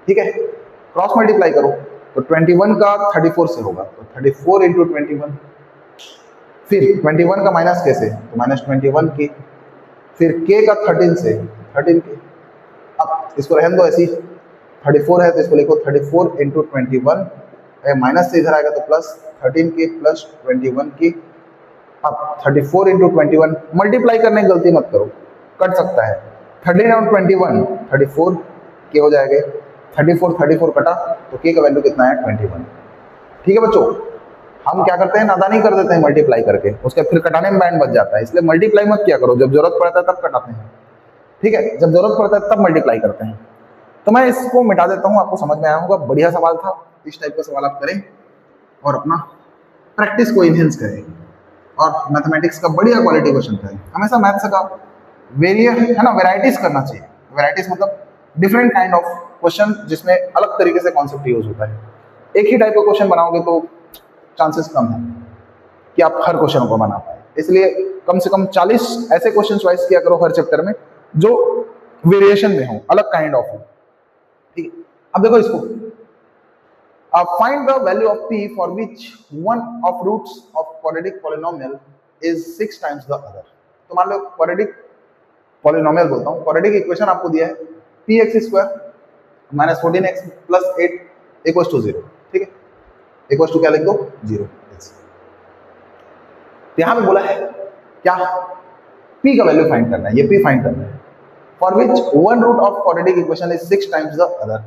ठीक है, क्रॉस मल्टीप्लाई करो तो 21 का 34 से होगा, तो 34 इंटू 21, फिर 21 का माइनस कैसे, तो माइनस 21 के, फिर के का 13 से 13 के। अब इसको रहने दो ऐसी, 34 है तो इसको लिखो 34 इंटू 21, माइनस से इधर आएगा तो प्लस 13 के प्लस 21 की। अब 34 इंटू 21 मल्टीप्लाई करने की गलती मत करो, कट सकता है, 13 और 21 34 के हो जाएंगे, 34 कटा तो के का वैल्यू कितना है 21। ठीक है बच्चों, हम क्या करते हैं नादानी कर देते हैं मल्टीप्लाई करके, उसके फिर कटाने में बैंड बच जाता है, इसलिए मल्टीप्लाई मत किया करो, जब जरूरत पड़ता है तब कटाते हैं, ठीक है, जब जरूरत पड़ता है तब मल्टीप्लाई करते हैं। तो मैं इसको मिटा देता हूँ, आपको समझ में आया होगा, बढ़िया सवाल था, इस टाइप का सवाल आप करें और अपना प्रैक्टिस को इनहेंस करें और मैथमेटिक्स का बढ़िया क्वालिटी क्वेश्चन करें। हमेशा मैथ्स का है ना वेराइटीज करना चाहिए, वेराइटीज मतलब डिफरेंट काइंड ऑफ क्वेश्चन जिसमें अलग तरीके से कॉन्सेप्ट यूज होता है। एक ही टाइप का क्वेश्चन बनाओगे तो चांसेस कम है कि आप हर क्वेश्चन को बना पाए, इसलिए कम से कम 40 ऐसे क्वेश्चन चॉइस किया करो हर चैप्टर में जो वेरिएशन में हो, अलग काइंड ऑफ हो। ठीक है, अब देखो इसको, find the value of p for which one of roots of quadratic polynomial is 6 times the other. तो मान लो क्वाड्रेटिक पॉलिनोमियल बोलता हूँ, क्वाड्रेटिक इक्वेशन आपको दिया है px square minus 14x plus 8 equals to 0, ठीक है, इक्वल्स टू क्या लिख दो 0। यहां पे बोला है क्या, p का वैल्यू फाइंड करना है, ये p फाइंड करना है, for which one root of quadratic equation is 6 times the other.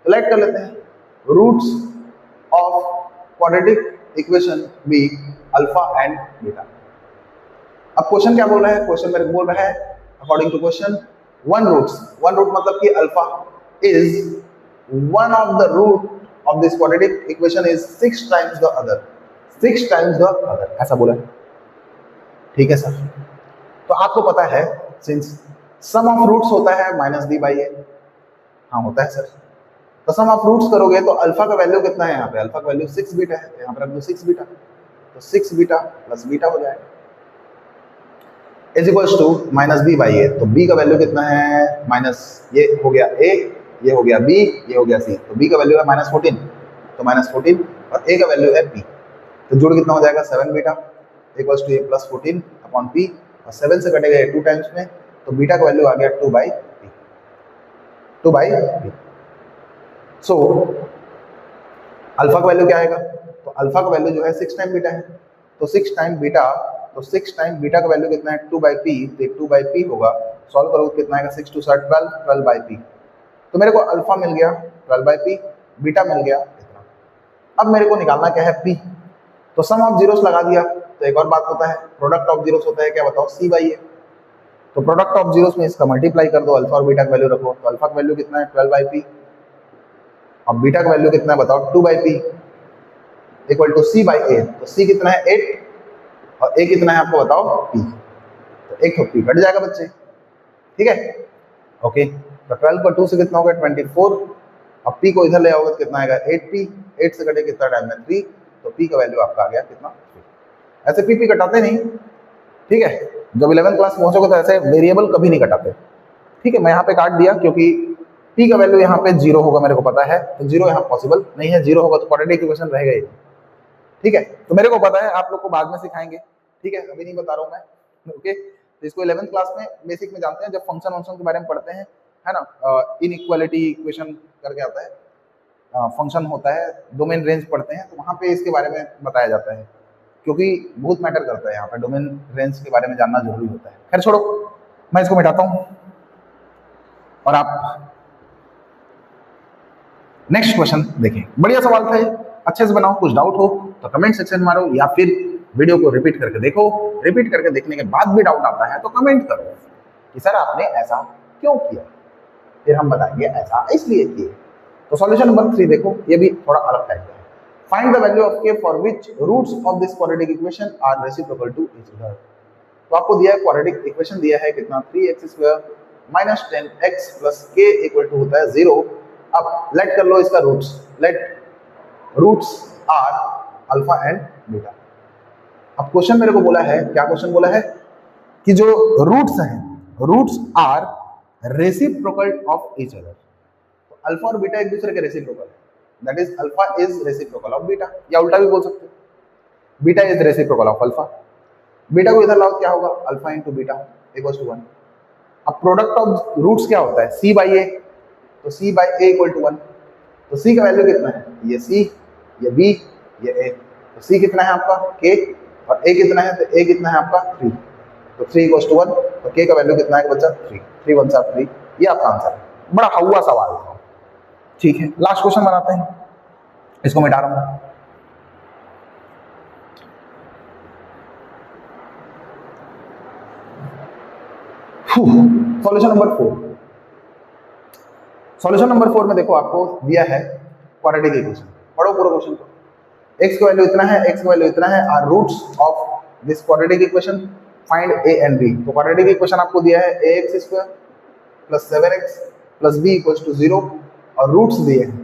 तो लेट कर लेते हैं roots of quadratic equation be alpha and beta. अब क्वेश्चन क्या बोल रहा है, क्वेश्चन मेरे बोल रहा है according to question one root मतलब कि alpha is one of the root of this quadratic equation is 6 times the other, 6 times the other, ऐसा बोला है, ठीक है सर। तो आपको पता है सिंस सम ऑफ रूट्स होता है माइनस बी बाई ए, हाँ होता है सर, तो सम ऑफ रूट्स करोगे तो अल्फा का वैल्यू कितना है, यहाँ पे अल्फा का वैल्यू 6 बीटा है, तो यहाँ पर रख दो 6 बीटा, तो 6 बीटा प्लस बीटा हो जाएगा is equals to minus b by a. तो बी का वैल्यू कितना है, माइनस, ये हो गया ए, ये हो गया बी, ये हो गया सी, तो बी का वैल्यू है -14, तो -14 और ए का वैल्यू है पी, तो जोड़ कितना हो जाएगा 7 beta equals to a plus 14 upon p, और 7 से कटेगा 2 टाइम्स में, तो बीटा का वैल्यू आ गया 2 by P, 2 by P. So alpha का वैल्यू क्या आएगा, तो अल्फा का वैल्यू जो है 6 टाइम बीटा है, तो 6 टाइम बीटा, तो 6 टाइम बीटा का वैल्यू कितना है 2 बाई पी, तो 2 बाई पी होगा, सॉल्व करोगे कितना आएगा 6 2 12, 12 बाई पी, तो मेरे को अल्फा मिल गया 12 बाई पी, बीटा मिल गया इतना। अब मेरे को निकालना क्या है पी, तो सम ऑफ जीरोस लगा दिया, तो एक और बात होता है प्रोडक्ट ऑफ जीरोस होता है, क्या बताओ सी बाई ए, तो प्रोडक्ट ऑफ जीरोस में इसका मल्टीप्लाई कर दो, अल्फा और बीटा का वैल्यू रखो, तो अल्फा का वैल्यू कितना है 12 बाई पी, और बीटा का वैल्यू कितना है बताओ 2 by p equal to c by a, तो सी कितना है 8 और ए कितना है आपको बताओ पी, तो एक तो पी कट जाएगा बच्चे, ठीक है, ओके। तो 12 पर 2 से कितना होगा 24, अब पी को इधर ले आओगे तो कितना आएगा 8p, 8 से कटे कितना टाइम में 3, तो पी का वैल्यू आपका आ गया कितना 3। ऐसे पी कटाते नहीं, ठीक है, जब 11th क्लास पहुंचोगे तो ऐसे वेरिएबल कभी नहीं कटाते, ठीक है। मैं यहाँ पे काट दिया क्योंकि पी का वैल्यू यहाँ पे 0 होगा, मेरे को पता है, तो 0 यहाँ पॉसिबल नहीं है, 0 होगा तो क्वाड्रेटिक इक्वेशन रहेगा ही, ठीक है, तो मेरे को पता है, आप लोग को बाद में सिखाएंगे, ठीक है, अभी नहीं बता रहा हूँ मैं, ओके। तो इसको 11th क्लास में बेसिक में जानते हैं, जब फंक्शन वंक्शन के बारे में पढ़ते हैं, है ना, इनइक्वालिटी इक्वेशन करके आता है, फंक्शन होता है, डोमेन रेंज पढ़ते हैं, तो वहाँ पे इसके बारे में बताया जाता है, क्योंकि बहुत मैटर करता है यहाँ पे, डोमेन रेंज के बारे में जानना जरूरी होता है। खैर छोड़ो, मैं इसको मिटाता हूँ और आप नेक्स्ट क्वेश्चन देखें। बढ़िया सवाल था, अच्छे से बनाओ, कुछ डाउट हो तो कमेंट सेक्शन में मारो, या फिर वीडियो को रिपीट करके देखो, रिपीट करके देखने के बाद भी डाउट आता है तो कमेंट करो कि सर आपने ऐसा क्यों किया, फिर हम बताएंगे ऐसा इसलिए किए। तो सॉल्यूशन नंबर 3 देखो, ये भी थोड़ा अलग टाइप का है। Find the value of k for which roots of this quadratic equation are reciprocal to each other. तो आपको दिया है क्वाड्रेटिक इक्वेशन दिया है कितना 3x² minus 10x plus k equal to होता है 0। अब लेट कर लो इसका roots, let roots are alpha and beta. अब क्वेश्चन मेरे को बोला है, क्या क्वेश्चन बोला है कि जो रूट्स हैं, roots are reciprocal of each other, तो अल्फा और बीटा एक दूसरे के रेसिप्रोकल है, that is alpha is reciprocal of beta, या उल्टा भी बोल सकते हैं, beta is reciprocal of alpha. Beta को इधर लाओ क्या होगा alpha into beta equals to 1। अब प्रोडक्ट ऑफ रूट्स क्या होता है सी बाई ए, तो सी बाई ए इक्वल टू 1, तो सी का वैल्यू कितना है, ये सी, ये बी, ये ए, तो सी कितना है आपका के, और ए कितना है, तो ए कितना है आपका 3, तो 3 इक्वल्स टू 1, तो के का वैल्यू कितना है बच्चा 3, 3 1 3, ये आपका आंसर है। बड़ा हवा सवाल है, ठीक है। लास्ट क्वेश्चन बनाते हैं, इसको मिटा रहा हूं। सॉल्यूशन नंबर 4, सॉल्यूशन नंबर 4 में देखो आपको दिया है क्वाड्रेटिक इक्वेशन, पढ़ो पूरा क्वेश्चन को। x का वैल्यू इतना है, x का वैल्यू इतना है, are roots of this quadratic equation, find a and b। तो क्वाड्रेटिक इक्वेशन आपको दिया है ax² plus 7x plus b equals to 0, और रूट्स दिए हैं,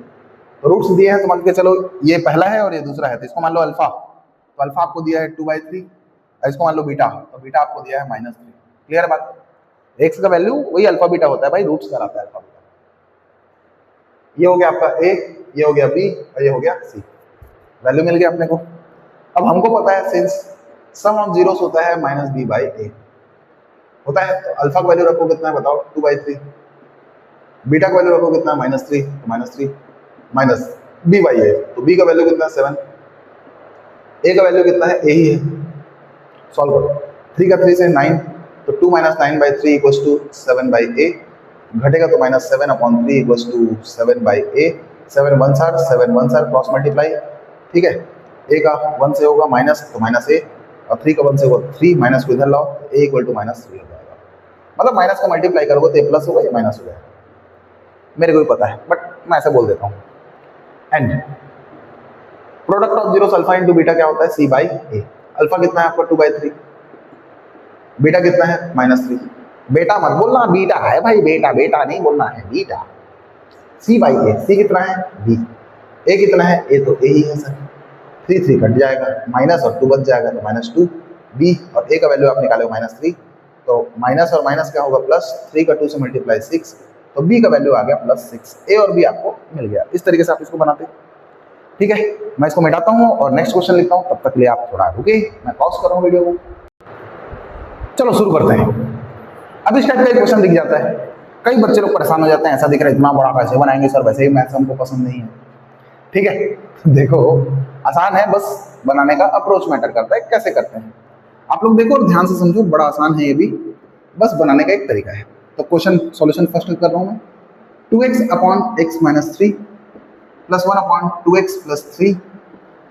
तो रूट्स दिए हैं तो मान के चलो ये पहला है और ये दूसरा है, तो इसको मान लो अल्फा, तो अल्फा आपको दिया है 2/3, इसको मान लो बीटा, तो बीटा आपको दिया है -3। क्लियर बात, x का वैल्यू वही अल्फा बीटा होता है भाई, रूट्स कराता है अल्फा बीटा। ये हो गया आपका a, ये हो गया b और ये हो गया c, वैल्यू मिल गया अपने को। अब हमको पता है सिंस सम ऑफ जीरोस होता है -b/a होता है, तो अल्फा का वैल्यू रखो कितना है बताओ 2/3, बीटा का वैल्यू रखो कितना है -3, तो -3 माइनस बी बाई ए, तो बी का वैल्यू कितना है 7, ए का वैल्यू कितना है ए ही है, सॉल्व करो। 3 का 3 से 9, तो 2 माइनस 9/3 इक्वल्स टू 7/a, घटेगा तो -7/3 equals to 7/a, 7 1 are 7 1 are cross multiply, ठीक है। a का 1 से होगा माइनस तो -a, और 3 का 1 से होगा 3, माइनस को इधर लाओ, a इक्वल टू -3 हो जाएगा। मतलब माइनस का मल्टीप्लाई करोगे तो a प्लस होगा या माइनस हो जाएगा, मेरे को भी पता है बट मैं ऐसे बोल देता हूँ। And product of zeros alpha into beta क्या होता है, c बाई a। अल्फा कितना है आपका 2/3, बीटा कितना है -3। बेटा मत बोलना, बीटा है भाई, बेटा बेटा नहीं बोलना है, बीटा। c बाई ए, सी कितना है b, a कितना है a, तो a ही है सर। 3 3 कट जाएगा, माइनस और 2 बच जाएगा तो -2, b और a का वैल्यू आप निकाले -3, तो माइनस और माइनस क्या होगा प्लस, 3 का 2 से मल्टीप्लाई 6, तो b का वैल्यू आ गया +6, a और b आपको मिल गया। इस तरीके से आप इसको बनाते, ठीक है। मैं इसको मिटाता हूँ और नेक्स्ट क्वेश्चन लिखता हूँ, तब तक के लिए आप थोड़ा रुके, मैं पॉज कर रहा हूँ वीडियो को। चलो शुरू करते हैं। अब इस टाइप का एक क्वेश्चन दिख जाता है, कई बच्चे लोग परेशान हो जाते हैं, ऐसा दिख रहा है इतना बड़ा कैसे बनाएंगे सर, वैसे ही मैथ्स हमको पसंद नहीं है, ठीक है। देखो आसान है, बस बनाने का अप्रोच मैटर करता है, कैसे करते हैं आप लोग देखो और ध्यान से समझो, बड़ा आसान है ये भी, बस बनाने का एक तरीका है। तो क्वेश्चन सॉल्यूशन फर्स्ट कर रहा हूँ मैं। 2x upon x minus 3 plus 1 upon 2x plus 3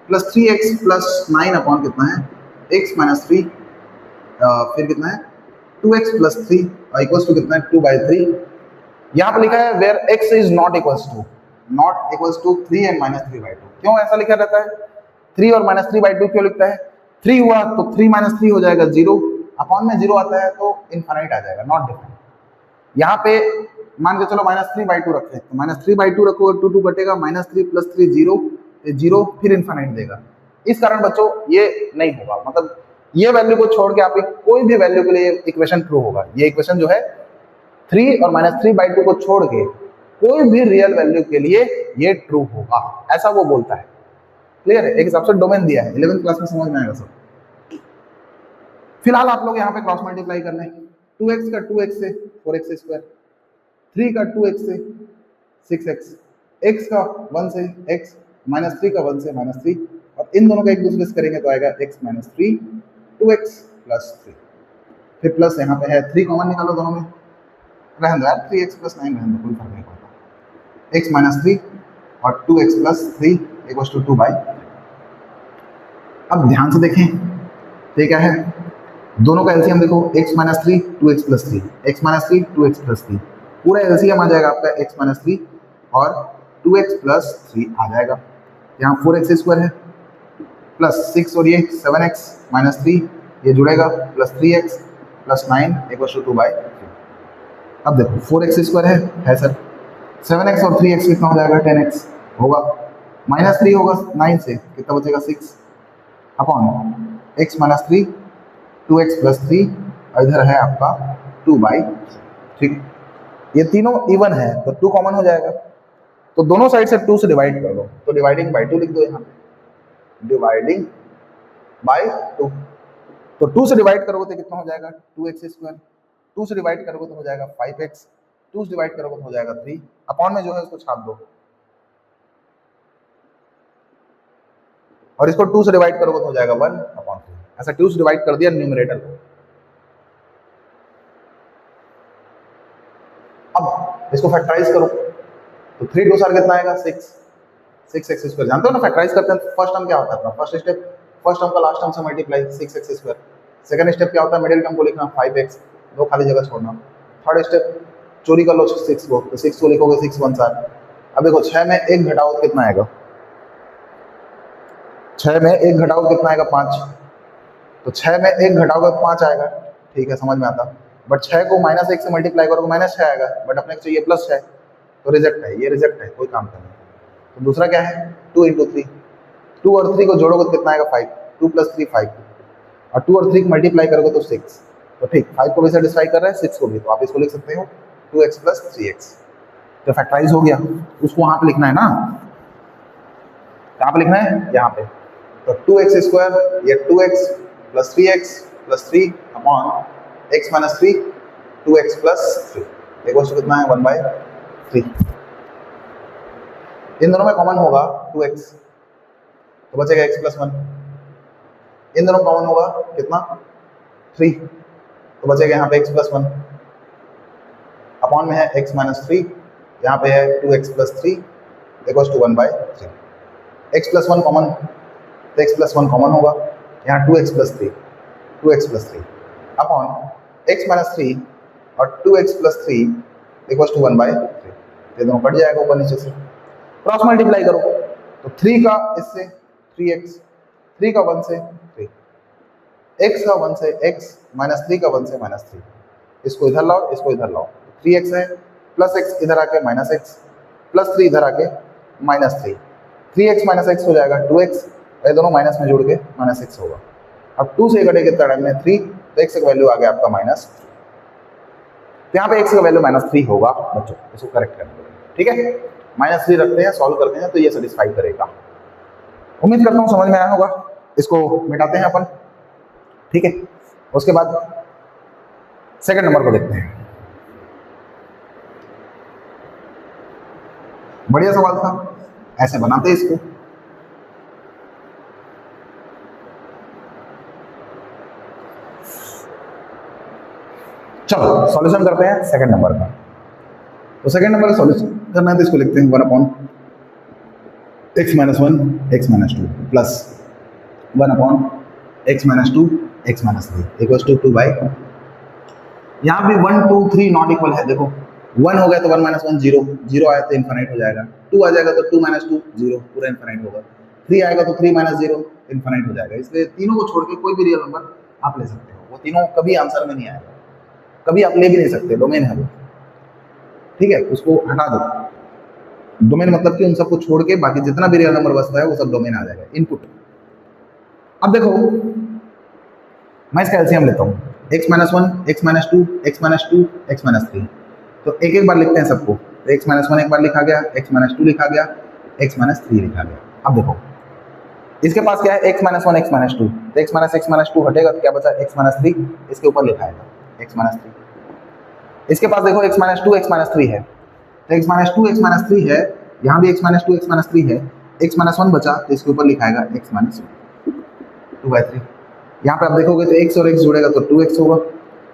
plus 3x plus 9 upon कितना है x माइनस 3, फिर कितना है 2x प्लस 3 इक्वल्स टू कितना है 2/3। यहाँ पर लिखा है where x is not equals to 3 and -3/2। क्यों ऐसा लिखा रहता है, 3 और -3/2 क्यों लिखता है, 3 हुआ तो 3 - 3 हो जाएगा 0, अपॉन में 0 आता है तो इनफाइनाइट आ जाएगा, नॉट डिफाइंड। यहाँ पे मान के चलो -3/2 रखे, तो -3/2 रखो, 2 2 कटेगा, -3 + 3 0, 0 फिर इनफाइनाइट देगा। इस कारण बच्चों ये नहीं होगा, मतलब ये वैल्यू को छोड़ के आप कोई भी वैल्यू के लिए इक्वेशन ट्रू होगा। ये इक्वेशन जो है 3 और -3/2 को छोड़ के कोई भी रियल वैल्यू के लिए ये ट्रू होगा, ऐसा वो बोलता है। क्लियर है, एक हिसाब से डोमेन दिया है, 11th क्लास में समझ में आएगा सब। फिलहाल आप लोग यहाँ पे क्रॉस मल्टीप्लाई कर लें, 2x का 2x से 4x², 3 का 2x से 6x, x का 1 से x, -3 का 1 से -3, और इन दोनों का एक दूसरे से करेंगे तो आएगा x - 3 2x + 3, फिर प्लस यहाँ पे है 3 कॉमन निकालो दोनों में, रहने दो यार 3x + 9 रहने दो, कोई फर्क नहीं पड़ता। x - 3 और 2x + 3 = 2/3। अब ध्यान से देखें, ये क्या है, दोनों का एलसीएम देखो, x - 3 2x + 3, x - 3 2x + 3, पूरा एलसीएम आ जाएगा आपका x - 3 और 2x + 3 आ जाएगा। यहाँ 4x² है प्लस 6 और ये 7x - 3 ये जुड़ेगा प्लस 3x + 9 = 2/3। अब देखो 4x² है सर, 7x और 3x कितना हो जाएगा 10x होगा, -3 होगा 9 से कितना बचेगा 6 अपॉन x - 3 2x + 3 और इधर है आपका 2/3, ठीक। ये तीनों इवन है तो 2 कॉमन हो जाएगा, तो दोनों साइड से 2 से डिवाइड कर दो, तो डिवाइडिंग बाई 2 लिख दो यहाँ पे, डिवाइडिंग बाई 2, तो 2 से डिवाइड करोगे तो कितना हो जाएगा 2x², 2 से डिवाइड करोगे तो हो जाएगा 5x, 2 से डिवाइड करोगे तो हो जाएगा 3, अपॉन में जो है उसको छाप दो, और इसको 2 से डिवाइड करोगे तो हो जाएगा 1/3। ऐसा 2 से डिवाइड कर दिया न्यूमरेटर को। अब इसको फैक्टराइज करो, तो 3 2 कितना आएगा 6x²। जानते हो ना फैक्टराइज करते हैं फर्स्ट टर्म क्या होता है अपना, फर्स्ट टर्म का लास्ट टर्म से मल्टीप्लाई 6x², सेकंड स्टेप क्या होता है मिडिल टर्म को लिखना 5x, 2 खाली जगह छोड़ना, थर्ड स्टेप चोरी कर लो 6 को, तो 6 को लिखोगे 6 1 4। अब देखो 6 में 1 घटाओ कितना आएगा, 6 में 1 घटाओ कितना आएगा 5, तो 6 में 1 घटाओगे तो 5 आएगा, ठीक है समझ में आता। बट 6 को -1 से मल्टीप्लाई करोगे -6 आएगा, बट अपने को चाहिए +6, तो रिजेक्ट है, ये रिजेक्ट है, कोई काम का नहीं। तो दूसरा क्या है 2 × 3, 2 और 3 को जोड़ोगे तो कितना आएगा 5, 2 + 3 5, और 2 और 3 को मल्टीप्लाई करोगे तो 6, तो ठीक 5 को भी सेटिस्फाई कर रहा है 6 को भी, तो आप इसको लिख सकते हो 2x + 3x। तो फैक्टराइज हो गया, उसको वहां पे लिखना है ना, कहाँ पे लिखना है यहाँ पे, तो 2x², ये 2x + 3x + 3 upon x - 3 2x + 3 कितना है 1/3। इन दोनों में कॉमन होगा 2x, तो बचेगा x प्लस 1। इन दोनों कॉमन होगा कितना 3, तो बचेगा यहाँ पे x प्लस 1 अपॉन में है x माइनस 3, यहाँ पे है 2x plus 3 equals to 1/3। x plus 1 common, तो x प्लस 1 कॉमन होगा, यहाँ 2x plus 3 upon x minus 3 और 2x प्लस 3 इक्वल्स टू 1/3। ये दोनों कट जाएगा ऊपर नीचे से, क्रॉस मल्टीप्लाई करो तो 3 का इससे 3x, 3 का 1 से 3, x का 1 से x माइनस 3 का 1 से माइनस 3, इसको इधर लाओ इसको इधर लाओ, 3x है प्लस x इधर आके माइनस x प्लस 3 इधर आके माइनस 3, 3x माइनस x हो जाएगा 2x, ये दोनों माइनस में जुड़ के माइनस x होगा। अब 2 से कटे कितना टाइम में 3, तो x का वैल्यू आ गया आपका माइनस, तो यहाँ पे x का वैल्यू माइनस 3 होगा बच्चों, इसको करेक्ट करना पड़ेगा। ठीक है, माइनस 3 रखते हैं, सॉल्व करते हैं तो ये सेटिस्फाई करेगा। उम्मीद करता हूँ समझ में आया होगा। इसको मिटाते हैं अपन, ठीक है। उसके बाद सेकंड नंबर को देखते हैं। बढ़िया सवाल था, ऐसे बनाते हैं इसको। चलो सॉल्यूशन करते हैं सेकंड नंबर का। तो सेकंड नंबर का सॉल्यूशन करना है तो इसको लिखते हैं 1 upon x minus 1 x minus 2 plus 1 upon x minus 2 x minus 3 equals to 2 by, यहाँ भी 1 2 3 नॉट इक्वल है। देखो 1 हो गया तो 1 माइनस 1 0, 0 आया तो इनफाइनाइट हो जाएगा, 2 आ जाएगा तो 2 माइनस 2 0 पूरा इनफाइनाइट होगा, 3 आएगा तो 3 माइनस 0 इनफाइनाइट हो जाएगा। इसलिए तीनों को छोड़ के कोई भी रियल नंबर आप ले सकते हो, वो तीनों कभी आंसर में नहीं आएगा, कभी आप ले भी नहीं सकते, डोमेन है वो। ठीक है, उसको हटा दो, डोमेन मतलब कि उन सबको छोड़ के बाकी जितना भी रियल नंबर बचता है वो सब डोमेन आ जाएगा, इनपुट। अब देखो मैं इसका एलसीएम लेता हूँ, x minus 1 x minus 2 x minus 2 x minus 3, तो एक एक बार लिखते हैं सबको। तो x माइनस 1 एक बार लिखा गया, x माइनस 2 लिखा गया, x माइनस 3 लिखा गया। अब देखो इसके पास क्या है x माइनस 1 x माइनस 2, तो x माइनस 2 हटेगा तो क्या बचा x माइनस 3, इसके ऊपर लिखा है x माइनस 3। इसके पास देखो x माइनस 2 x माइनस 3 है, तो x माइनस 2 x माइनस 3 है, यहाँ भी x माइनस 2 x माइनस 3 है, x माइनस 1 बचा तो इसके ऊपर लिखाएगा x माइनस 2/3। यहाँ पे आप देखोगे तो x और x जुड़ेगा तो 2x होगा,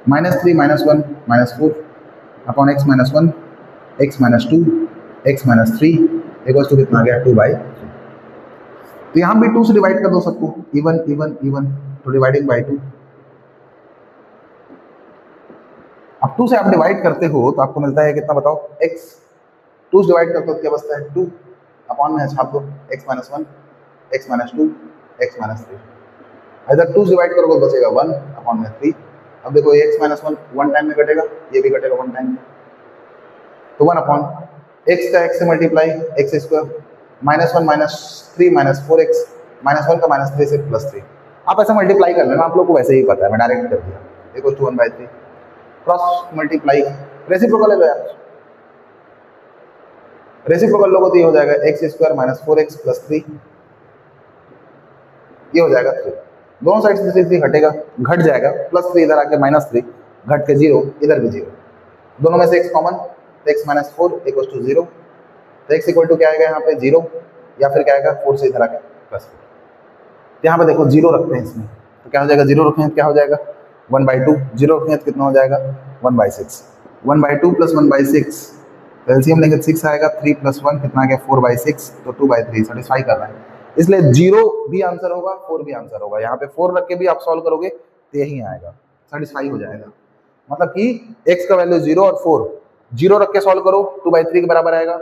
minus 3 minus 1 minus 4 upon x minus 1 x minus 2 x minus 3 equals to कितना आ गया 2/3। तो यहाँ भी 2 से डिवाइड कर दो सबको, इवन इवन इवन, तो डिवाइडिंग बाई 2। अब 2 से आप डिवाइड करते हो तो आपको मिलता है कितना बताओ x, 2 से डिवाइड करते हो तो क्या बचता है 2 अपॉन में छाप दो x minus 1 x minus 2 x minus 3, इधर 2 से डिवाइड करोगे बचेगा 1 अपॉन में 3। अब देखो ये x माइनस 1 1 टाइम में कटेगा, ये भी कटेगा 1 टाइम में, तो 1 अपॉन x का x से multiply x square minus 1 minus 3 minus 4x minus 1 का माइनस 3 से प्लस 3। आप ऐसा मल्टीप्लाई कर लेना, आप लोग को वैसे ही पता है, मैं डायरेक्ट कर दिया, देखो 1/3 क्रॉस मल्टीप्लाई, रेसिप्रोकल है यार, रेसिप्रोकल लोगों तो ये हो जाएगा x square minus 4x plus 3, ये हो जाएगा 3, दोनों साइड से 3 घटेगा, घट जाएगा, प्लस 3 इधर आके माइनस 3 घट के 0, इधर भी 0, दोनों में से x common, x minus 4 equals to 0, तो x इक्वल टू क्या आएगा यहाँ पे 0, या फिर क्या आएगा 4 से इधर आके प्लस 4। यहाँ पे देखो 0 रखते हैं इसमें, तो क्या हो जाएगा 0 रखें तो क्या हो जाएगा 1/2, 0 रखें तो कितना हो जाएगा 1/6, 1/2 प्लस 1/6, तो एलसीएम लेंगे 6 आएगा, 3 प्लस 1 कितना आ गया 4/6, तो 2/3 सेटिस्फाई कर रहा है। इसलिए 0 भी आंसर होगा, 4 भी आंसर होगा। यहाँ पे 4 रख के भी आप सॉल्व करोगे तो यही आएगा, सेटिस्फाई हो जाएगा। मतलब कि x का वैल्यू 0 और 4, 0 रख के सॉल्व करो 2/3 के बराबर आएगा,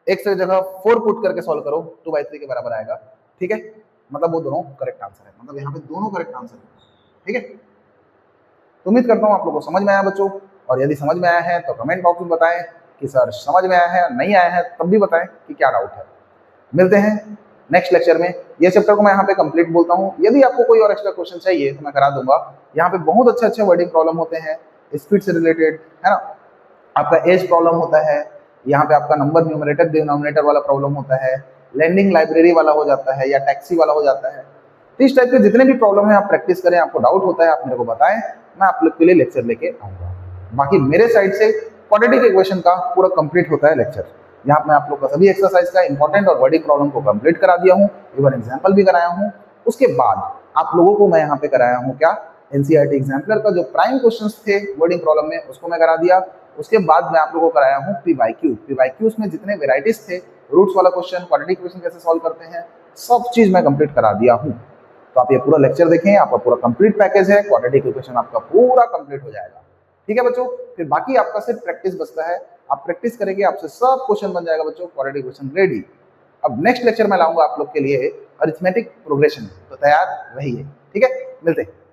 x की जगह 4 पुट करके सॉल्व करो 2/3 के बराबर आएगा। ठीक है, मतलब वो दोनों करेक्ट आंसर है, मतलब यहाँ पे दोनों करेक्ट आंसर है। ठीक है, तो उम्मीद करता हूँ आप लोगों को समझ में आया बच्चों, और यदि समझ में आया है तो कमेंट बॉक्स में बताएं कि सर समझ में आया है, नहीं आया है तब भी बताएं कि क्या डाउट है। मिलते हैं नेक्स्ट लेक्चर में। ये चैप्टर को मैं यहाँ पे कंप्लीट बोलता हूँ, यदि आपको कोई और एक्स्ट्रा क्वेश्चन चाहिए तो मैं करा दूंगा। यहाँ पे बहुत अच्छे अच्छे वर्डिंग प्रॉब्लम होते हैं, स्पीड से रिलेटेड है ना, आपका एज प्रॉब्लम होता है, यहाँ पे आपका नंबर न्यूमरेटर डिनोमिनेटर वाला प्रॉब्लम होता है, लैंडिंग लाइब्रेरी वाला हो जाता है, या टैक्सी वाला हो जाता है। तो इस टाइप के जितने भी प्रॉब्लम है आप प्रैक्टिस करें, आपको डाउट होता है आप मेरे को बताएं, मैं आप लोग के लिए लेक्चर लेके आऊँगा। बाकी मेरे साइड से क्वाड्रेटिक इक्वेशन का पूरा कंप्लीट होता है लेक्चर, यहाँ पे मैं आप लोग का सभी एक्सरसाइज का इंपॉर्टेंट और वर्डिंग प्रॉब्लम को कंप्लीट करा दिया हूँ, इवन एग्जाम्पल भी कराया हूँ। उसके बाद आप लोगों को मैं यहाँ पे कराया हूँ क्या, एनसीईआरटी एग्जाम्पलर का जो प्राइम क्वेश्चंस थे वर्डिंग प्रॉब्लम में उसको मैं करा दिया। उसके बाद मैं आप लोगों को कराया हूँ पीवाईक्यूज में जितने वेराइटीज थे, रूट्स वाला क्वेश्चन, क्वाड्रेटिक इक्वेशन कैसे सॉल्व करते हैं, सब चीज मैं कंप्लीट करा दिया हूँ। तो आप ये पूरा लेक्चर देखें, आपका पूरा कंप्लीट पैकेज है, क्वाड्रेटिक इक्वेशन आपका पूरा कंप्लीट हो जाएगा। ठीक है बच्चों, फिर बाकी आपका सिर्फ प्रैक्टिस बचता है। आप प्रैक्टिस करेंगे, आपसे सब क्वेश्चन बन जाएगा बच्चों, क्वाड्रेटिक इक्वेशन रेडी। अब नेक्स्ट लेक्चर में लाऊंगा आप लोग के लिए अरिथमेटिक प्रोग्रेशन, तो तैयार रहिए। ठीक है, मिलते हैं।